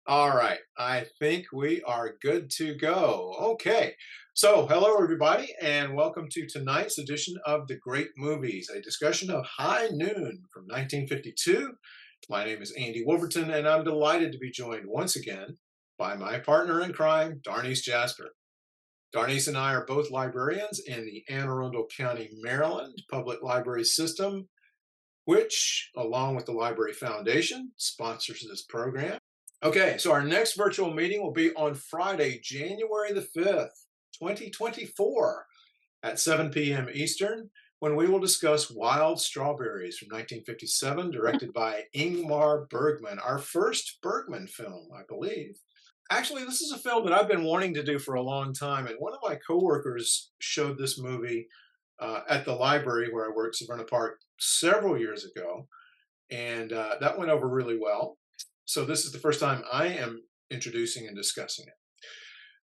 All right, I think we are good to go. Okay, so hello everybody, and welcome to tonight's edition of The Great Movies, a discussion of High Noon from 1952. My name is Andy Wolverton, and I'm delighted to be joined once again by my partner in crime, Darnice Jasper. Darnice and I are both librarians in the Anne Arundel County, Maryland Public Library System, which, along with the Library Foundation, sponsors this program. Okay, so our next virtual meeting will be on Friday, January the 5th, 2024, at 7 p.m. Eastern, when we will discuss Wild Strawberries from 1957, directed by Ingmar Bergman, our first Bergman film, I believe. Actually, this is a film that I've been wanting to do for a long time, and one of my coworkers showed this movie at the library where I work, Savannah Park, several years ago, and that went over really well. So this is the first time I am introducing and discussing it.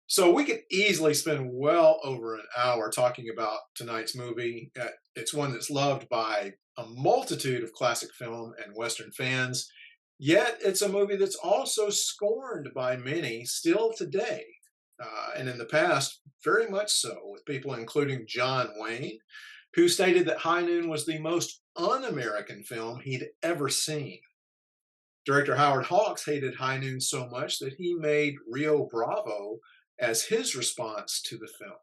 So we could easily spend well over an hour talking about tonight's movie. It's one that's loved by a multitude of classic film and Western fans, yet it's a movie that's also scorned by many still today. And in the past, very much so, with people including John Wayne, who stated that High Noon was the most un American film he'd ever seen. Director Howard Hawks hated High Noon so much that he made Rio Bravo as his response to the film.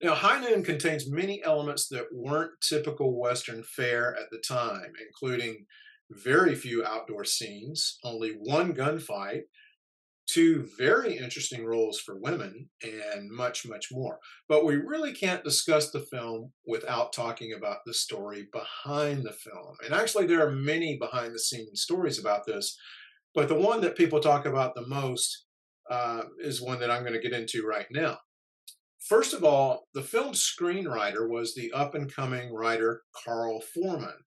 Now, High Noon contains many elements that weren't typical Western fare at the time, including very few outdoor scenes, only one gunfight, two very interesting roles for women, and much, much more. But we really can't discuss the film without talking about the story behind the film. And actually, there are many behind the scenes stories about this, but the one that people talk about the most is one that I'm going to get into right now. First of all, the film's screenwriter was the up and coming writer Carl Foreman.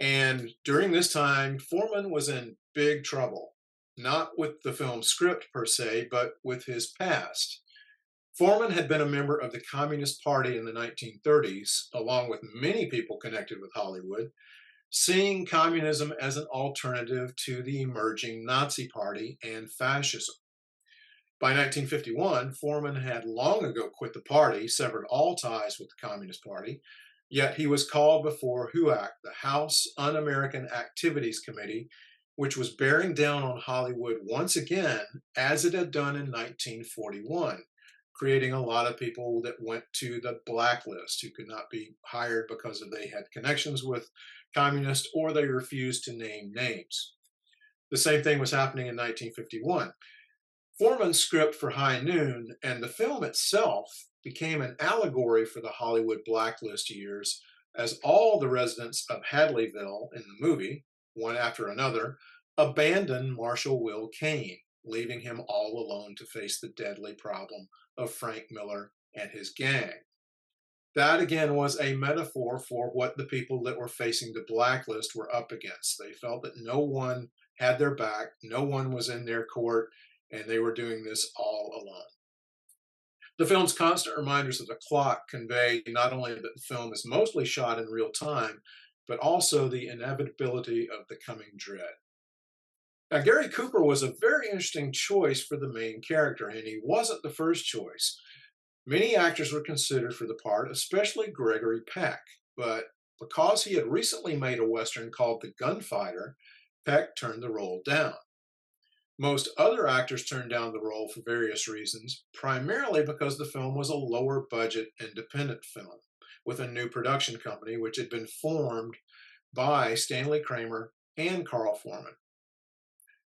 And during this time, Foreman was in big trouble, not with the film's script per se, but with his past. Foreman had been a member of the Communist Party in the 1930s, along with many people connected with Hollywood, seeing communism as an alternative to the emerging Nazi Party and fascism. By 1951, Foreman had long ago quit the party, severed all ties with the Communist Party, yet he was called before HUAC, the House Un American Activities Committee, which was bearing down on Hollywood once again, as it had done in 1941, creating a lot of people that went to the blacklist who could not be hired because of they had connections with communists or they refused to name names. The same thing was happening in 1951. Foreman's script for High Noon and the film itself became an allegory for the Hollywood blacklist years, as all the residents of Hadleyville in the movie, one after another, abandoned Marshal Will Kane, leaving him all alone to face the deadly problem of Frank Miller and his gang. That again was a metaphor for what the people that were facing the blacklist were up against. They felt that no one had their back, no one was in their court, and they were doing this all alone. The film's constant reminders of the clock convey not only that the film is mostly shot in real time, but also the inevitability of the coming dread. Now, Gary Cooper was a very interesting choice for the main character, and he wasn't the first choice. Many actors were considered for the part, especially Gregory Peck, but because he had recently made a Western called The Gunfighter, Peck turned the role down. Most other actors turned down the role for various reasons, primarily because the film was a lower budget independent film with a new production company which had been formed by Stanley Kramer and Carl Foreman.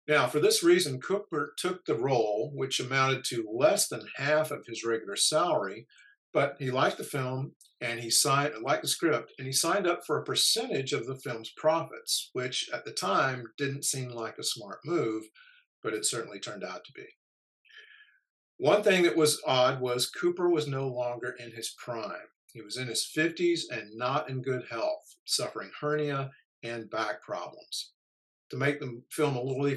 Now, for this reason, Cooper took the role, which amounted to less than half of his regular salary, but he liked the film and he liked the script, and he signed up for a percentage of the film's profits, which at the time didn't seem like a smart move, but it certainly turned out to be. One thing that was odd was Cooper was no longer in his prime. He was in his 50s and not in good health, suffering hernia and back problems. To make the film a little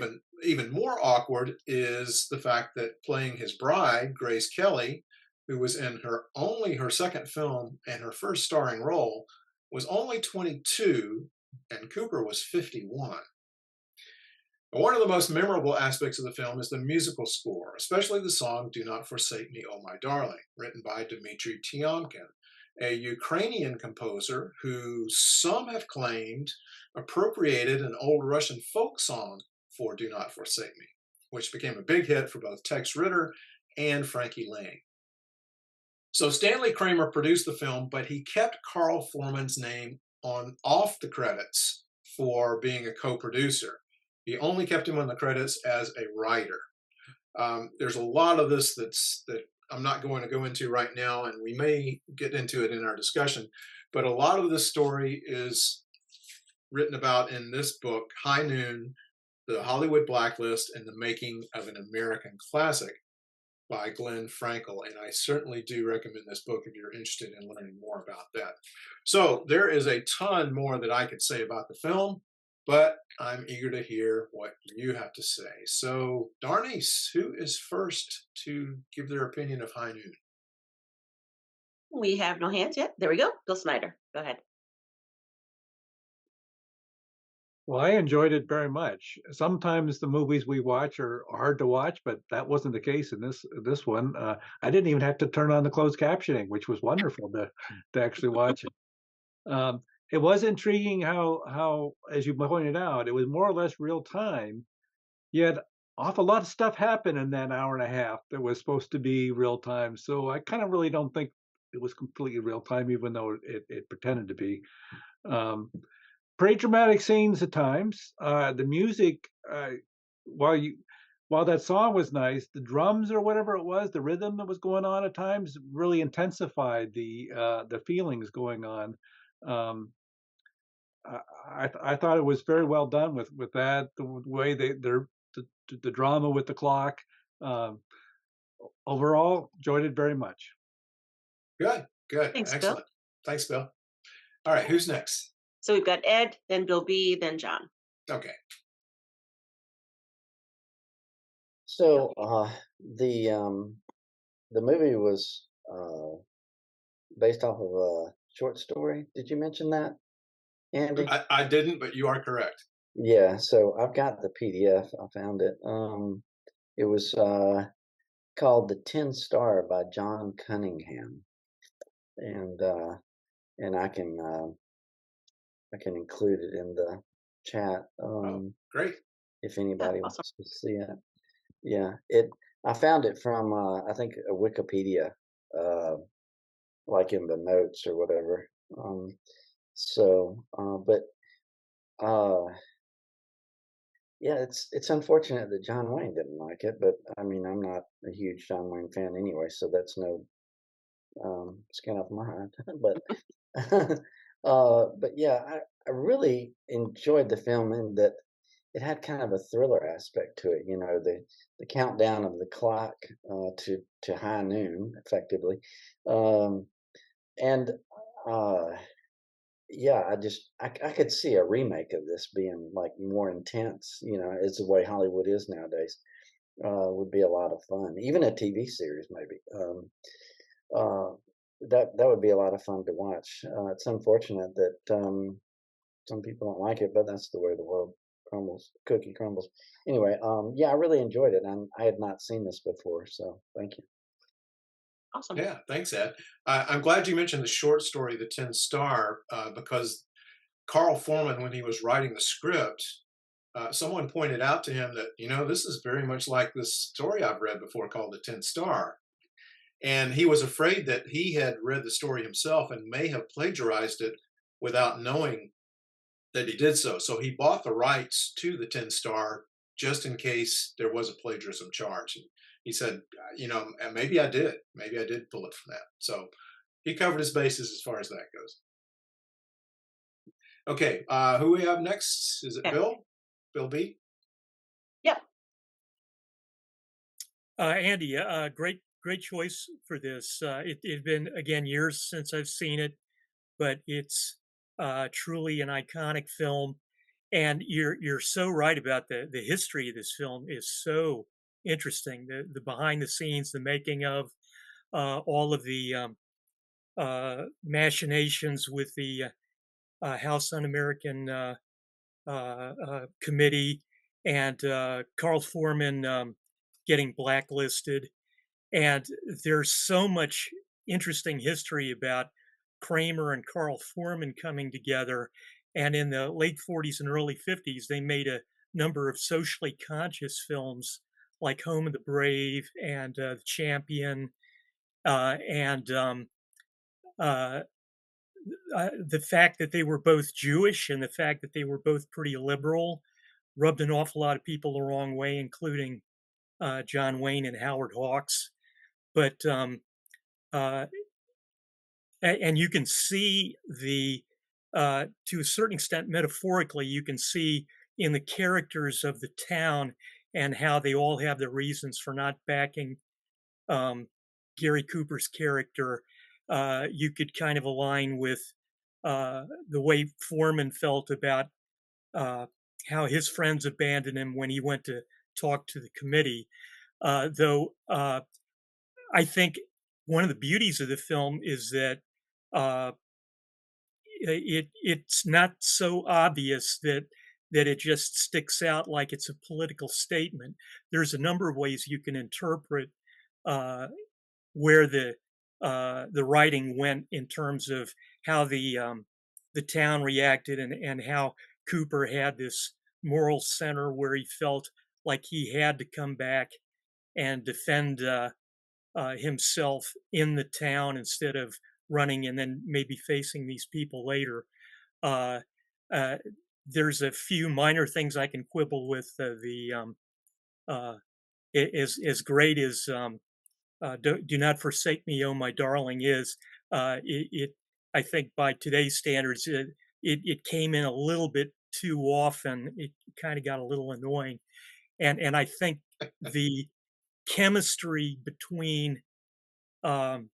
even more awkward is the fact that playing his bride, Grace Kelly, who was in her second film and her first starring role, was only 22 and Cooper was 51. One of the most memorable aspects of the film is the musical score, especially the song Do Not Forsake Me, Oh My Darling, written by Dmitry Tiomkin, a Ukrainian composer who some have claimed appropriated an old Russian folk song for Do Not Forsake Me, which became a big hit for both Tex Ritter and Frankie Lang. So Stanley Kramer produced the film, but he kept Carl Foreman's name on off the credits for being a co-producer. He only kept him on the credits as a writer. There's a lot of this that I'm not going to go into right now, and we may get into it in our discussion. But a lot of this story is written about in this book, High Noon, The Hollywood Blacklist, and the Making of an American Classic by Glenn Frankel. And I certainly do recommend this book if you're interested in learning more about that. So there is a ton more that I could say about the film, but I'm eager to hear what you have to say. So, Darnice, who is first to give their opinion of High Noon? We have no hands yet. There we go. Bill Snyder. Go ahead. Well, I enjoyed it very much. Sometimes the movies we watch are hard to watch, but that wasn't the case in this one. I didn't even have to turn on the closed captioning, which was wonderful to actually watch it. It was intriguing how, as you pointed out, it was more or less real time. Yet, awful lot of stuff happened in that hour and a half that was supposed to be real time. So I kind of really don't think it was completely real time, even though it pretended to be. Um, Pretty dramatic scenes at times. The music, while you while that song was nice, the drums or whatever it was, the rhythm that was going on at times really intensified the feelings going on. Um, I thought it was very well done with that. The way the drama with the clock. Um, Overall, enjoyed it very much. Good, good, Thanks, Bill. excellent. Thanks, Bill. All right, who's next? So we've got Ed, then Bill B, then John. Okay. So the movie was based off of a short story. Did you mention that, Andy? I didn't, but you are correct. Yeah. So I've got the PDF. I found it. It was called "The Tin Star" by John Cunningham, and uh, and I can include it in the chat Oh, great. if Yeah, anybody awesome. wants to see it. Yeah. It. I found it from I think a Wikipedia. Uh, like in the notes or whatever. But uh, yeah, it's unfortunate that John Wayne didn't like it, but I mean, I'm not a huge John Wayne fan anyway, so that's no skin off my hide. But yeah, I really enjoyed the film in that it had kind of a thriller aspect to it. You know, the countdown of the clock to high noon, effectively, um, and uh, yeah, I could see a remake of this being like more intense, you know, as the way Hollywood is nowadays. Would be a lot of fun. Even a TV series, maybe. Uh, that would be a lot of fun to watch. It's unfortunate that some people don't like it, but that's the way the world crumbles. Cookie crumbles. Anyway, yeah, I really enjoyed it, and I had not seen this before, so thank you. Awesome. Yeah, thanks, Ed. I'm glad you mentioned the short story, The Tin Star, because Carl Foreman, when he was writing the script, someone pointed out to him that, this is very much like this story I've read before called The Tin Star. And he was afraid that he had read the story himself and may have plagiarized it without knowing that he did so. So he bought the rights to The Tin Star just in case there was a plagiarism charge. And he said, maybe I did. Maybe I did pull it from that. So he covered his bases as far as that goes. Okay, who we have next? Is it Yeah. Bill? Bill B? Yep. Andy, great choice for this. It had been again years since I've seen it, but it's truly an iconic film. And you're so right about the history of this film is so interesting. The behind the scenes, the making of all of the machinations with the House Un-American Committee and Carl Foreman getting blacklisted. And there's so much interesting history about Kramer and Carl Foreman coming together. And in the late 40s and early 50s, they made a number of socially conscious films like Home of the Brave and The Champion, and uh, the fact that they were both Jewish and the fact that they were both pretty liberal rubbed an awful lot of people the wrong way, including John Wayne and Howard Hawks. But uh, and you can see to a certain extent, metaphorically, you can see in the characters of the town and how they all have their reasons for not backing um, Gary Cooper's character. You could kind of align with the way Foreman felt about uh, how his friends abandoned him when he went to talk to the committee. Though I think one of the beauties of the film is that uh, it's not so obvious that it just sticks out like it's a political statement. There's a number of ways you can interpret uh, where the writing went in terms of how the town reacted, and how Cooper had this moral center where he felt like he had to come back and defend himself in the town instead of running and then maybe facing these people later. Uh, uh, there's a few minor things I can quibble with. Uh, as great as do Not Forsake Me, Oh My Darling is, it I think by today's standards, it came in a little bit too often. It kind of got a little annoying, and I think the chemistry between um,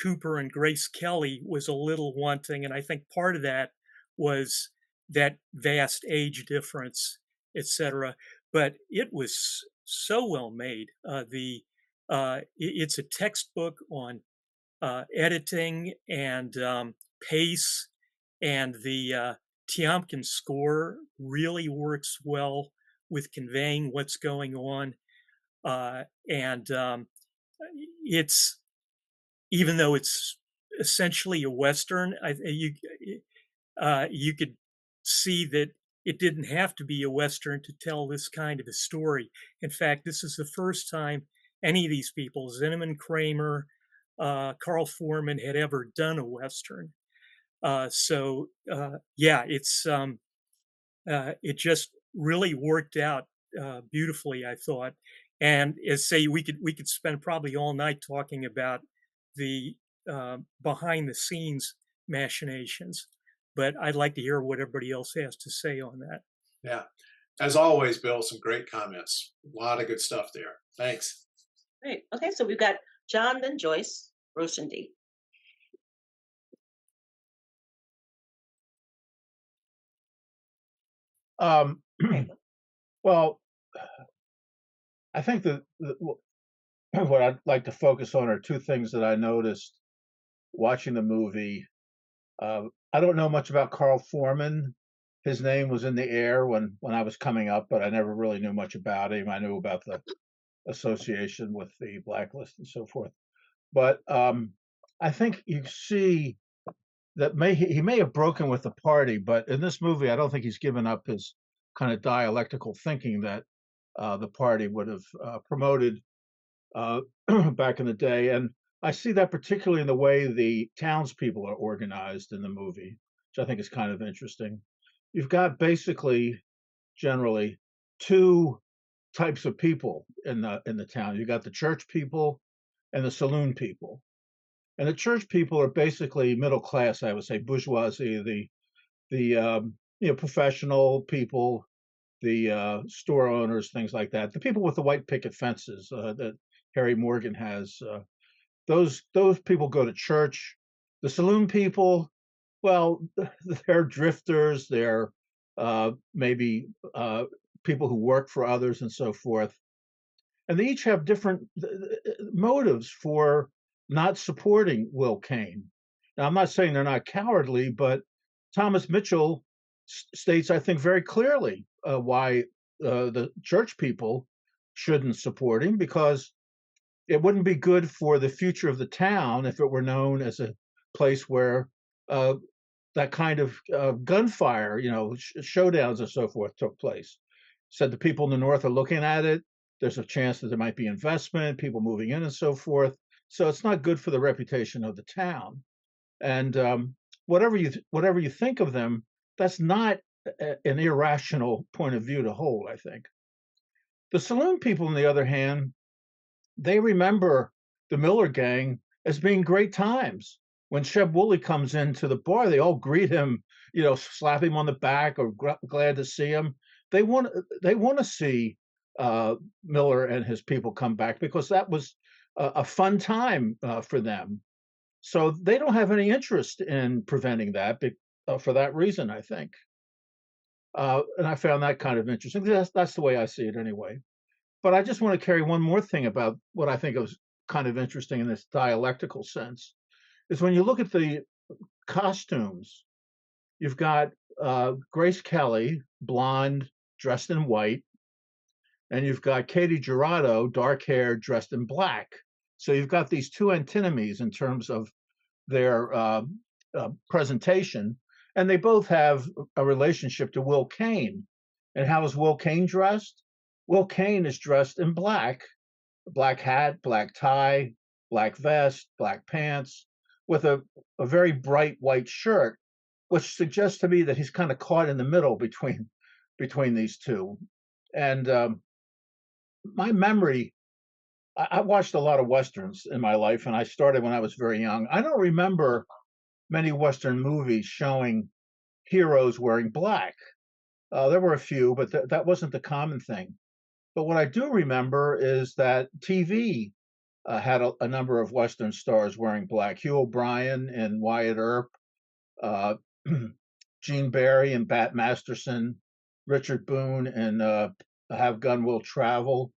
Cooper and Grace Kelly was a little wanting, and I think part of that was that vast age difference, etc. But it was so well made. It's a textbook on editing and pace, and the Tiomkin score really works well with conveying what's going on, and it's even though it's essentially a western, you could see that it didn't have to be a western to tell this kind of a story. In fact, this is the first time any of these people, Zinnemann, Kramer, Carl Foreman, had ever done a western. Yeah, it just really worked out beautifully, I thought. And as say, we could spend probably all night talking about the behind the scenes machinations, but I'd like to hear what everybody else has to say on that. Yeah. As always, Bill, some great comments. A lot of good stuff there. Thanks. Great. Okay, so we've got John, then Joyce, Bruce, and Dee. Well, I think that what I'd like to focus on are two things that I noticed watching the movie. I don't know much about Carl Foreman. His name was in the air when I was coming up, but I never really knew much about him. I knew about the association with the blacklist and so forth. But I think you see that he may have broken with the party, but in this movie, I don't think he's given up his kind of dialectical thinking that the party would have promoted back in the day. And I see that particularly in the way the townspeople are organized in the movie, which I think is kind of interesting. You've got basically, generally, two types of people in the town. You got the church people and the saloon people. And the church people are basically middle class, I would say, bourgeoisie, the professional people, the store owners, things like that. The people with the white picket fences that Harry Morgan has. Those people go to church. The saloon people, well, they're drifters. They're maybe people who work for others and so forth. And they each have different motives for not supporting Will Kane. Now, I'm not saying they're not cowardly, but Thomas Mitchell states, I think, very clearly why the church people shouldn't support him because it wouldn't be good for the future of the town if it were known as a place where uh, that kind of gunfire, showdowns and so forth took place. Said the people in the north are looking at it. There's a chance that there might be investment, people moving in, and so forth. So it's not good for the reputation of the town. And whatever you think of them, that's not an irrational point of view to hold. I think the saloon people, on the other hand, they remember the Miller gang as being great times. When Sheb Woolley comes into the bar, they all greet him, slap him on the back or glad to see him. They want to see Miller and his people come back because that was a fun time for them. So they don't have any interest in preventing that for that reason, I think. And I found that kind of interesting. That's the way I see it anyway. But I just want to carry one more thing about what I think is kind of interesting in this dialectical sense is when you look at the costumes, you've got Grace Kelly, blonde, dressed in white, and you've got Katie Gerardo, dark hair, dressed in black. So you've got these two antinomies in terms of their presentation, and they both have a relationship to Will Kane. And how is Will Kane dressed? Will Kane is dressed in black hat, black tie, black vest, black pants, with a very bright white shirt, which suggests to me that he's kind of caught in the middle between these two. And my memory, I watched a lot of Westerns in my life, and I started when I was very young. I don't remember many Western movies showing heroes wearing black. There were a few, but that wasn't the common thing. But what I do remember is that TV had a number of Western stars wearing black. Hugh O'Brien and Wyatt Earp, uh, Gene Barry and Bat Masterson, Richard Boone and Have Gun Will Travel.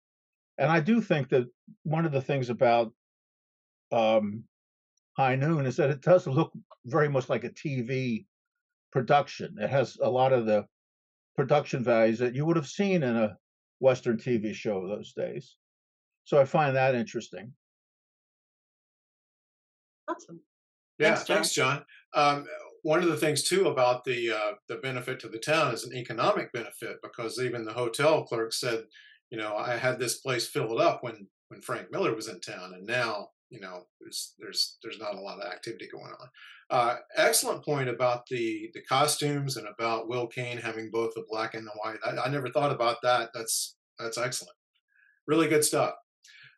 And I do think that one of the things about High Noon is that it does look very much like a TV production. It has a lot of the production values that you would have seen in a Western TV show those days. So I find that interesting. Awesome. Yeah, Thanks, John. thanks, John. One of the things too about the benefit to the town is an economic benefit because even the hotel clerk said, I had this place filled up when Frank Miller was in town, and now there's not a lot of activity going on. Excellent point about the costumes and about Will Kane having both the black and the white. I never thought about that. That's excellent. Really good stuff.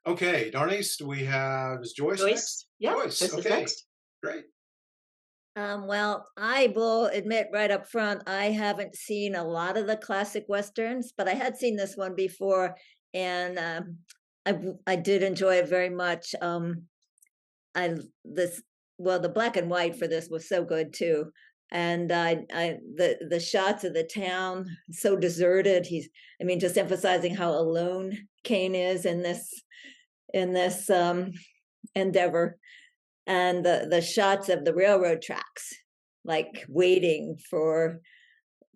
Okay, Darnice, do we have is Joyce Joyce? next? Yeah, Joyce, Joyce is okay, next. great. Well, I will admit right up front, I haven't seen a lot of the classic westerns, but I had seen this one before, and I did enjoy it very much. The black and white for this was so good too, and the shots of the town so deserted. Just emphasizing how alone Kane is in this endeavor. And the shots of the railroad tracks, like waiting for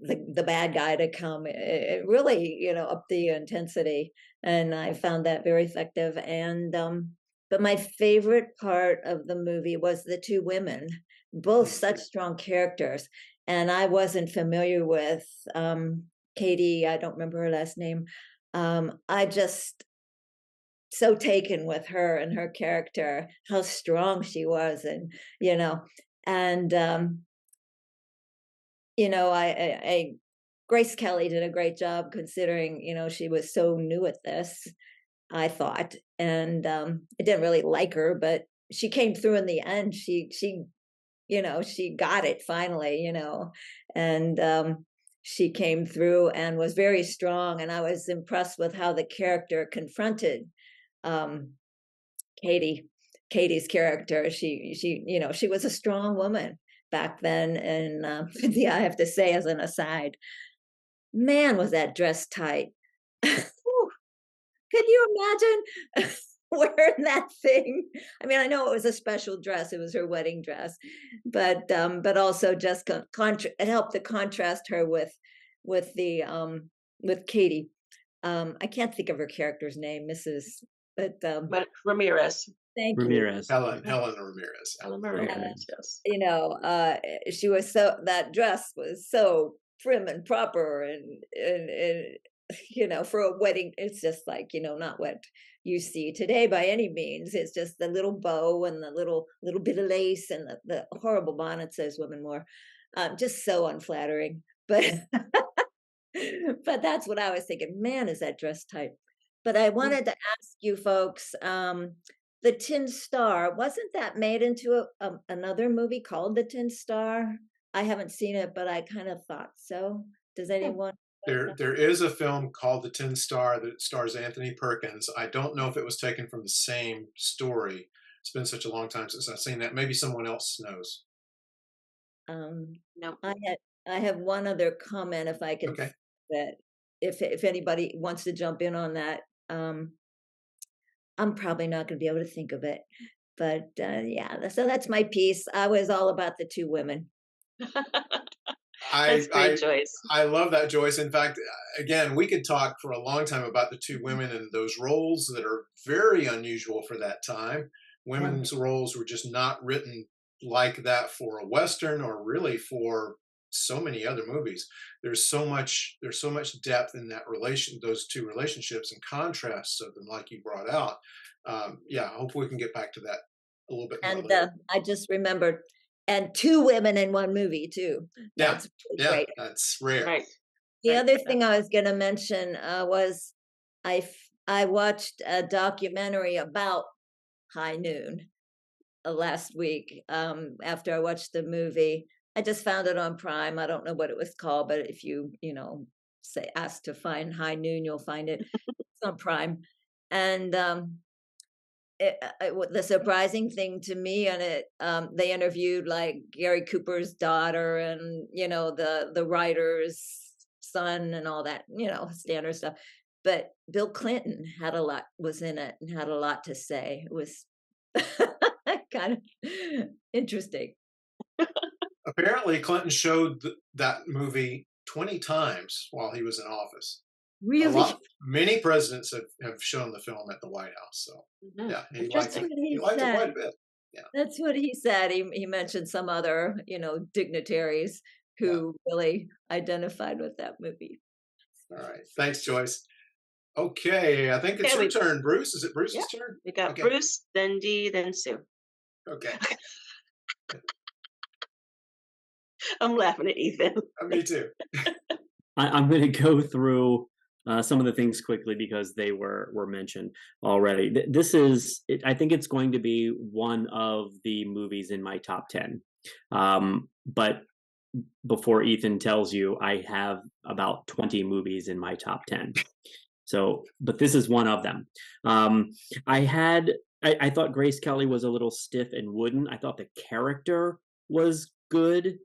the bad guy to come, it really upped the intensity, and I found that very effective. And but my favorite part of the movie was the two women, both such strong characters, and I wasn't familiar with Katie. I don't remember her last name. I just so taken with her and her character, how strong she was, and and I Grace Kelly did a great job considering she was so new at this, I thought, and I didn't really like her, but she came through in the end. She got it finally, and she came through and was very strong, and I was impressed with how the character confronted Katie's character. She was a strong woman back then, and yeah, I have to say, as an aside, man, was that dress tight. Can you imagine wearing that thing? I know it was a special dress; it was her wedding dress, but also just it helped to contrast her with Katie. I can't think of her character's name, Mrs. But But Ramirez. thank you. Ramirez. Helen Ramirez. Ellen Okay. Ramirez, yes. You know, she was that dress was so prim and proper, and you know, for a wedding, it's just like, you know, not what you see today by any means. It's just the little bow and the little bit of lace and the horrible bonnets those women wore. Just so unflattering. But but that's what I was thinking. Man, is that dress tight? But I wanted to ask you folks, the Tin Star, wasn't that made into another movie called The Tin Star? I haven't seen it, but I kind of thought so. Does anyone? There is a film called The Tin Star that stars Anthony Perkins. I don't know if it was taken from the same story. It's been such a long time since I've seen that. Maybe someone else knows. No. I have one other comment, if I can. Okay. That if anybody wants to jump in on that, I'm probably not going to be able to think of it. But yeah, so that's my piece. I was all about the two women. That's great, Joyce. I love that, Joyce. In fact, again, we could talk for a long time about the two women and those roles that are very unusual for that time. Women's roles were just not written like that for a Western or really for so many other movies. There's so much depth in that those two relationships and contrasts of them, like you brought out. Yeah, hopefully we can get back to that a little bit more And later. I just remembered, and two women in one movie too. That's Yeah, great. that's rare. Right. The Right. other thing I was going to mention was I watched a documentary about High Noon last week after I watched the movie. I just found it on Prime. I don't know what it was called, but if you say ask to find High Noon, you'll find it. It's on Prime. And the surprising thing to me on it, they interviewed like Gary Cooper's daughter and the writer's son and all that, standard stuff. But Bill Clinton was in it and had a lot to say. It was kind of interesting. Apparently, Clinton showed that movie 20 times while he was in office. Really? Many presidents have shown the film at the White House. So yeah, he liked it. He liked it quite a bit. Yeah, that's what he said. He mentioned some other dignitaries who really identified with that movie. All right, thanks, Joyce. Okay, I think it's your turn, Bruce. Is it Bruce's turn? We got Bruce, then Dee, then Sue. Okay. I'm laughing at Ethan. Me too. I'm going to go through some of the things quickly because they were mentioned already. I think it's going to be one of the movies in my top 10. But before Ethan tells you, I have about 20 movies in my top 10. So, but this is one of them. I thought Grace Kelly was a little stiff and wooden. I thought the character was good,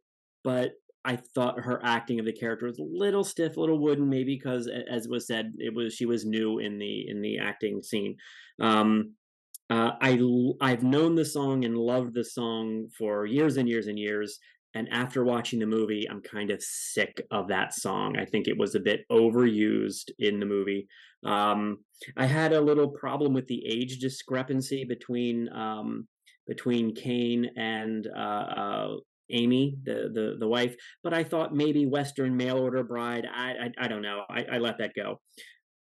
but I thought her acting of the character was a little stiff, a little wooden, maybe because, as was said, she was new in the acting scene. I've known the song and loved the song for years and years and years. And after watching the movie, I'm kind of sick of that song. I think it was a bit overused in the movie. I had a little problem with the age discrepancy between Kane and Amy, the wife, but I thought maybe Western mail order bride. I don't know. I let that go.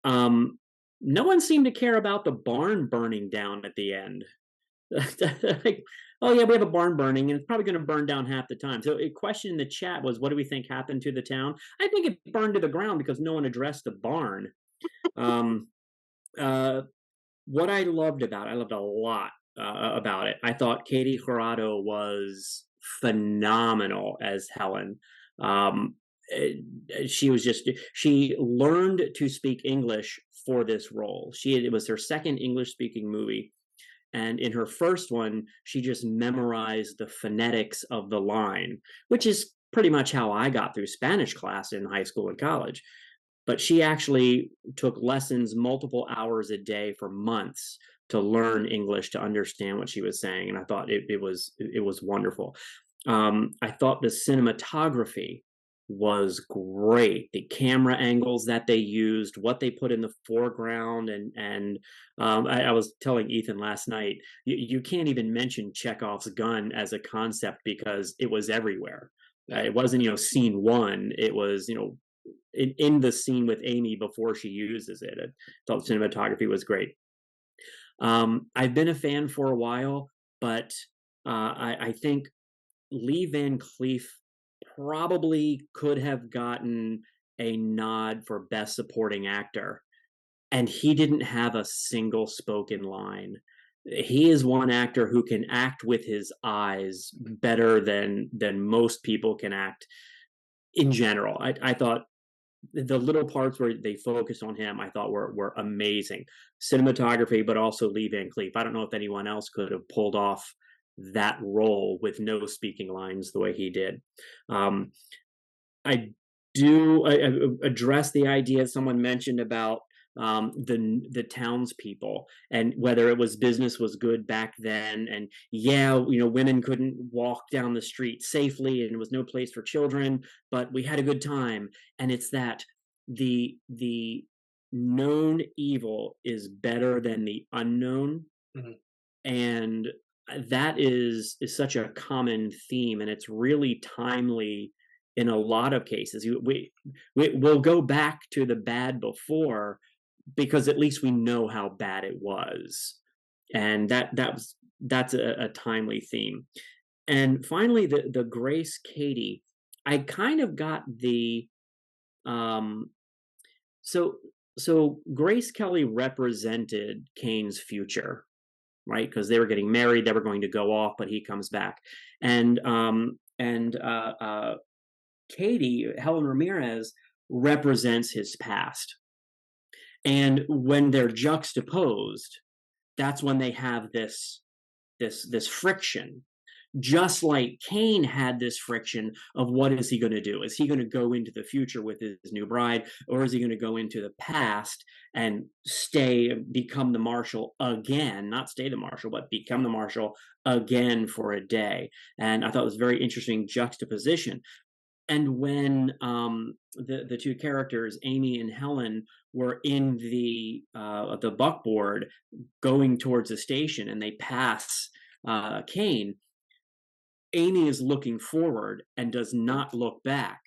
No one seemed to care about the barn burning down at the end. Like, oh yeah, we have a barn burning and it's probably going to burn down half the time. So a question in the chat was, what do we think happened to the town? I think it burned to the ground because no one addressed the barn. What I loved a lot about it. I thought Katie Jurado was phenomenal as Helen. She learned to speak English for this role. It was her second English speaking movie. And in her first one, she just memorized the phonetics of the line, which is pretty much how I got through Spanish class in high school and college. But she actually took lessons multiple hours a day for months to learn English, to understand what she was saying. And I thought it was wonderful. I thought the cinematography was great. The camera angles that they used, what they put in the foreground, and I was telling Ethan last night, you can't even mention Chekhov's gun as a concept because it was everywhere. It wasn't, scene one. It was, in the scene with Amy before she uses it. I thought cinematography was great. I've been a fan for a while, but I think Lee Van Cleef probably could have gotten a nod for Best Supporting Actor, and he didn't have a single spoken line. He is one actor who can act with his eyes better than most people can act in general. I thought the little parts where they focused on him, I thought were amazing. Cinematography, but also Lee Van Cleef. I don't know if anyone else could have pulled off that role with no speaking lines the way he did. I address the idea someone mentioned about the townspeople and whether it was business was good back then, and women couldn't walk down the street safely and there was no place for children, but we had a good time. And it's that the known evil is better than the unknown. Mm-hmm. And that is such a common theme, and it's really timely in a lot of cases. We'll go back to the bad before because at least we know how bad it was, and that's a timely theme. And finally, the Grace Katie, I kind of got the so Grace Kelly represented Kane's future, right? Because they were getting married, they were going to go off, but he comes back, and Katie, Helen Ramirez, represents his past. And when they're juxtaposed, that's when they have this friction. Just like Kane had this friction of what is he going to do? Is he going to go into the future with his new bride, or is he going to go into the past and become the marshal again? Not stay the marshal, but become the marshal again for a day. And I thought it was a very interesting juxtaposition. And when the two characters, Amy and Helen, were in the buckboard going towards the station, and they pass Kane, Amy is looking forward and does not look back,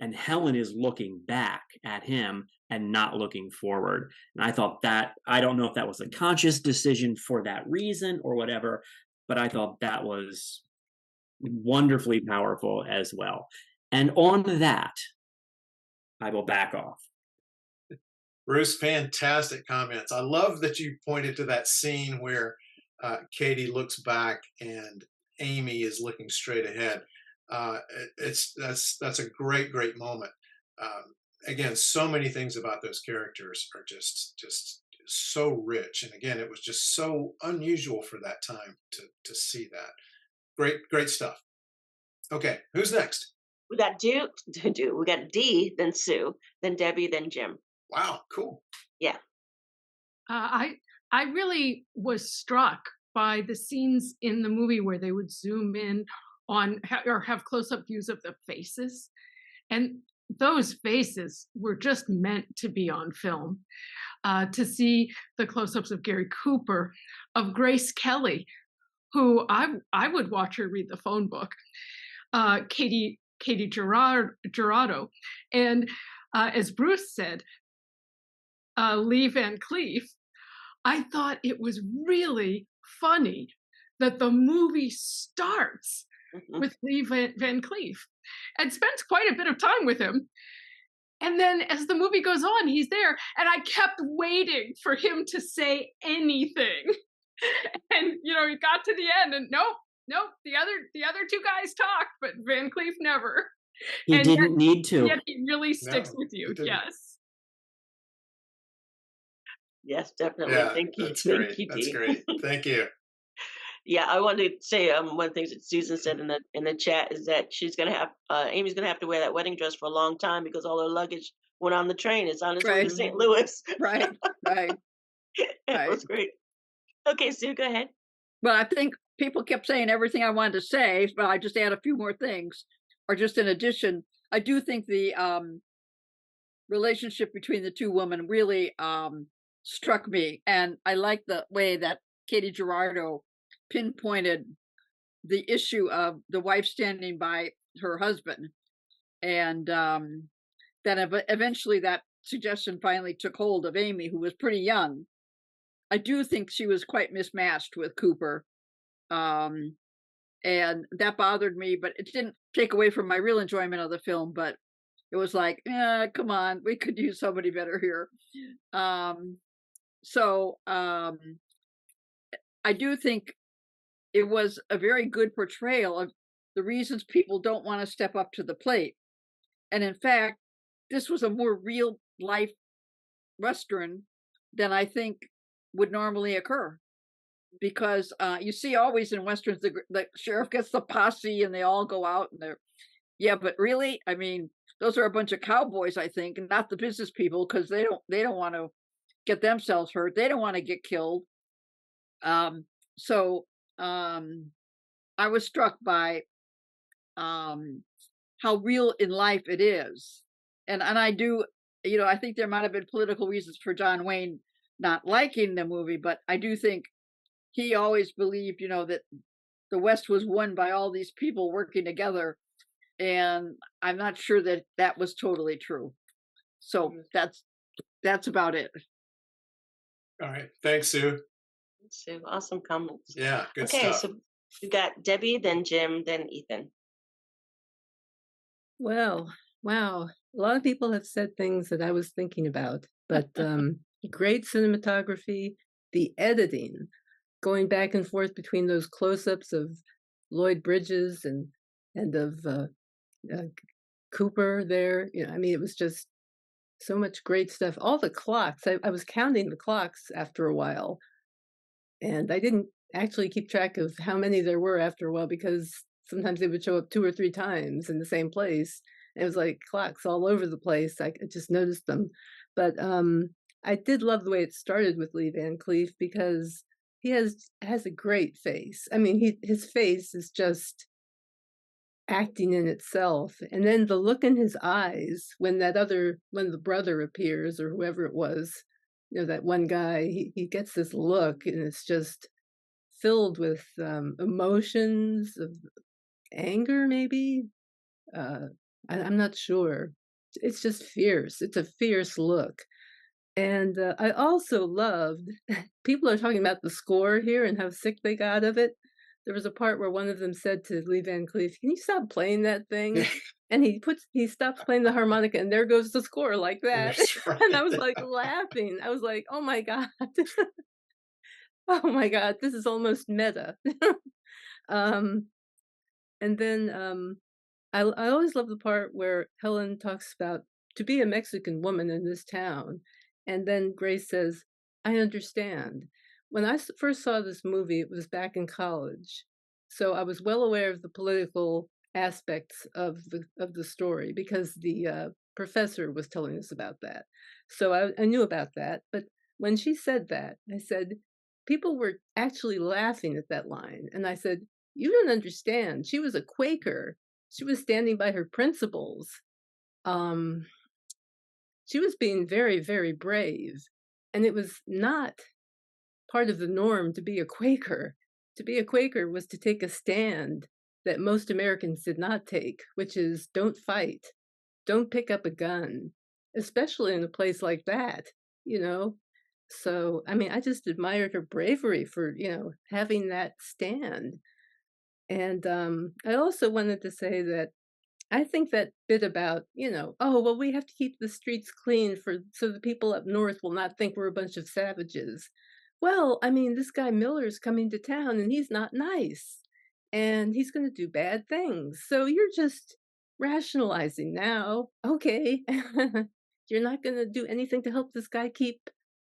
and Helen is looking back at him and not looking forward. And I thought that, I don't know if that was a conscious decision for that reason or whatever, but I thought that was wonderfully powerful as well. And on that, I will back off. Bruce, fantastic comments. I love that you pointed to that scene where Katie looks back and Amy is looking straight ahead. That's a great moment. Again, so many things about those characters are just so rich, and again, it was just so unusual for that time to see that. Great stuff. Okay, who's next? We got we got Dee, then Sue, then Debbie, then Jim. Wow, cool. Yeah. I really was struck by the scenes in the movie where they would zoom in on or have close-up views of the faces, and those faces were just meant to be on film. To see the close-ups of Gary Cooper, of Grace Kelly, who I would watch her read the phone book, Katie Gerardo, and as Bruce said, Lee Van Cleef. I thought it was really funny that the movie starts with Lee Van Cleef and spends quite a bit of time with him. And then as the movie goes on, he's there, and I kept waiting for him to say anything. And, he got to the end and nope, the other two guys talked, but Van Cleef never. He didn't need to. Yet he really sticks with you. Yes. Yes, definitely. Yeah, Thank you. that's Thank great. you, That's Dee. great. Thank you. Yeah, I wanted to say one of the things that Susan said in the chat is that Amy's gonna have to wear that wedding dress for a long time because all her luggage went on the train. It's on its way to St. Louis. Right. It was great. Okay, Sue, go ahead. Well, I think people kept saying everything I wanted to say, but I just add a few more things, or just in addition. I do think the relationship between the two women really struck me, and I like the way that Katie Girardo pinpointed the issue of the wife standing by her husband, and then eventually that suggestion finally took hold of Amy, who was pretty young. I do think she was quite mismatched with Cooper, and that bothered me, but it didn't take away from my real enjoyment of the film. But it was like, come on, we could use somebody better here. So I do think it was a very good portrayal of the reasons people don't want to step up to the plate. And in fact, this was a more real life Western than I think would normally occur. Because you see always in Westerns, the sheriff gets the posse and they all go out and they're, yeah, but really, I mean, those are a bunch of cowboys, I think, and not the business people, because they don't want to get themselves hurt. They don't want to get killed. So I was struck by how real in life it is. And I do, I think there might have been political reasons for John Wayne not liking the movie, but I do think he always believed, that the West was won by all these people working together. And I'm not sure that that was totally true. So that's about it. All right. Thanks, Sue. Sue, awesome comments. Yeah, good okay, stuff. so we got Debbie, then Jim, then Ethan. Well, wow. A lot of people have said things that I was thinking about, but great cinematography, the editing, going back and forth between those close-ups of Lloyd Bridges and of Cooper there. I mean, it was just so much great stuff. All the clocks, I was counting the clocks after a while, and I didn't actually keep track of how many there were after a while, because sometimes they would show up 2 or 3 times in the same place. It was like clocks all over the place. I just noticed them. But I did love the way it started with Lee Van Cleef, because he has a great face. I mean, his face is just acting in itself. And then the look in his eyes when the brother appears, or whoever it was, that one guy, he gets this look, and it's just filled with emotions of anger, maybe. I'm not sure. It's just fierce. It's a fierce look. And I also loved, people are talking about the score here and how sick they got of it. There was a part where one of them said to Lee Van Cleef, "Can you stop playing that thing?" And he stops playing the harmonica, and there goes the score like that. Right. And I was like laughing. I was like, oh my God. Oh my God, this is almost meta. And then I always love the part where Helen talks about to be a Mexican woman in this town. And then Grace says, "I understand." When I first saw this movie, it was back in college. So I was well aware of the political aspects of the story, because the professor was telling us about that. So I knew about that. But when she said that, I said, people were actually laughing at that line. And I said, "You don't understand. She was a Quaker. She was standing by her principles. She was being very, very brave. And it was not part of the norm to be a Quaker. To be a Quaker was to take a stand that most Americans did not take, which is don't fight, don't pick up a gun, especially in a place like that, So, I mean, I just admired her bravery for, having that stand. And I also wanted to say that I think that bit about, oh, well, we have to keep the streets clean so the people up north will not think we're a bunch of savages. Well, I mean, this guy Miller's coming to town and he's not nice, and he's going to do bad things. So you're just rationalizing now. Okay. You're not going to do anything to help this guy keep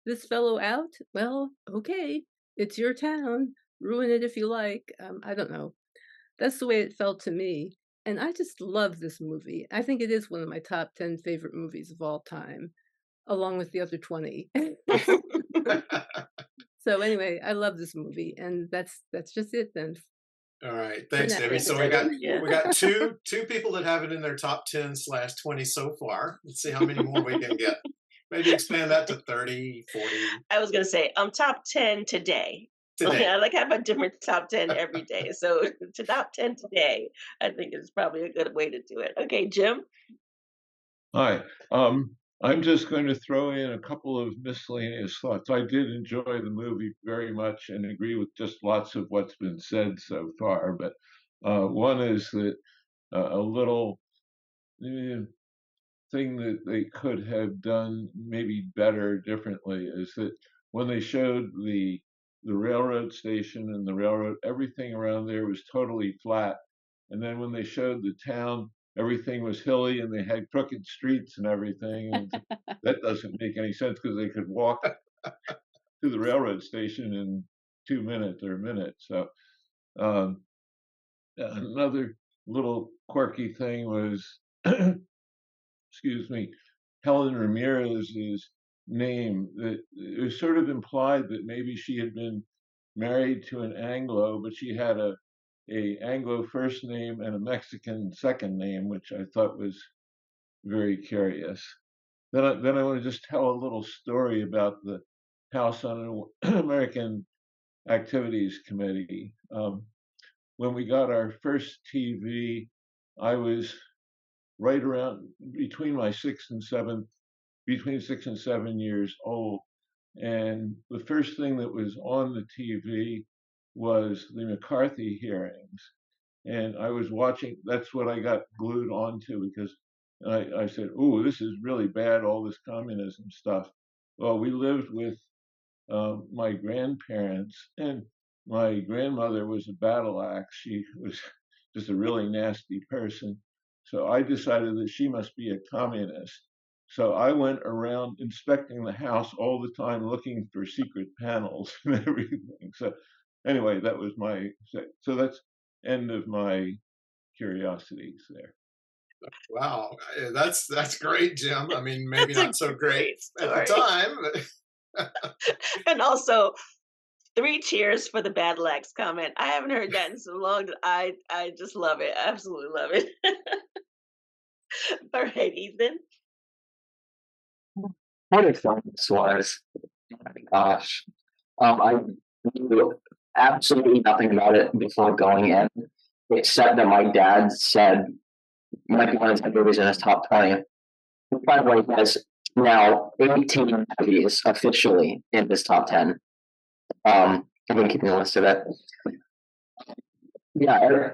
this fellow out? Well, okay. It's your town. Ruin it if you like. I don't know. That's the way it felt to me. And I just love this movie. I think it is one of my top 10 favorite movies of all time, along with the other 20. So anyway, I love this movie, and that's just it then. All right. Thanks, now. Debbie. So we Yeah. got two people that have it in their top 10/20 so far. Let's see how many more we can get. Maybe expand that to 30, 40 I was gonna say top 10 today. today. I like have a different top 10 every day. So to top 10 today, I think is probably a good way to do it. Okay, Jim. Hi. I'm just going to throw in a couple of miscellaneous thoughts. I did enjoy the movie very much and agree with just lots of what's been said so far. But one is that a little thing that they could have done maybe better differently is that when they showed the railroad station and the railroad, everything around there was totally flat. And then when they showed the town, everything was hilly and they had crooked streets and everything. And that doesn't make any sense because they could walk to the railroad station in 2 minutes or a minute. So another little quirky thing was, excuse me, Helen Ramirez's name. That it was sort of implied that maybe she had been married to an Anglo, but she had a Anglo first name and a Mexican second name, which I thought was very curious. Then I want to just tell a little story about the House Un-American Activities Committee. When we got our first TV, I was right around between 6 and 7 years old. And the first thing that was on the TV was the McCarthy hearings. And I was watching, that's what I got glued onto because I said, oh, this is really bad, all this communism stuff. Well, we lived with my grandparents, and my grandmother was a battle axe. She was just a really nasty person. So I decided that she must be a communist. So I went around inspecting the house all the time, looking for secret panels and everything. So anyway, that was so that's end of my curiosities there. Wow, that's great, Jim. I mean, maybe That's a not so great at the story. time. And also 3 cheers for the battle axe comment. I haven't heard that in so long. I just love it. I absolutely love it. All right, Ethan. What a film this was. Oh my gosh. I knew absolutely nothing about it before going in, except that my dad said Michael wanted 10 movies in his top 20. By the way, he has now 18 movies officially in his top 10. I've been keeping a list of it. Yeah,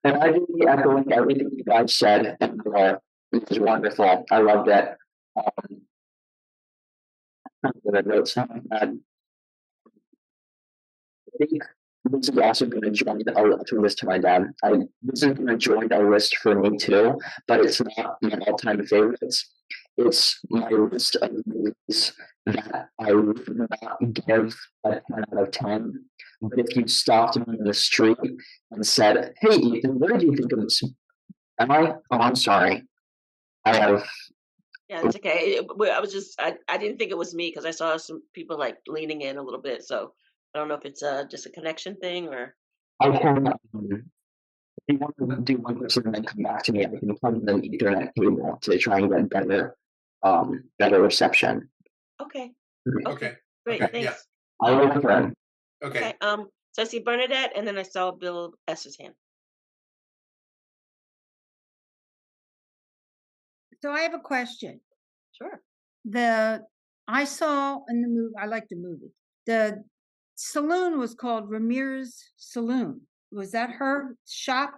and I really echoing everything you guys said, and it was wonderful. I loved it. I wrote something. I think this is also going to join a list to my dad. This is going to join a list for me too, but it's not my all-time favorites. It's my list of movies that I would not give a 10 out of 10. But if you stopped me in the street and said, "Hey, Ethan, what did you think of this?" Am I? Oh, I'm sorry. I have. Yeah, it's okay. I was just I didn't think it was me because I saw some people like leaning in a little bit. So I don't know if it's just a connection thing or. I can. If you want to do one person and then come back to me, I can plug in an Ethernet cable to try and get better reception. Okay. Okay. Great. Okay, Thanks. yeah. I will confirm. Okay. So I see Bernadette, and then I saw Bill S's hand. So I have a question. Sure. I saw in the movie, I like the movie. The saloon was called Ramirez Saloon. Was that her shop?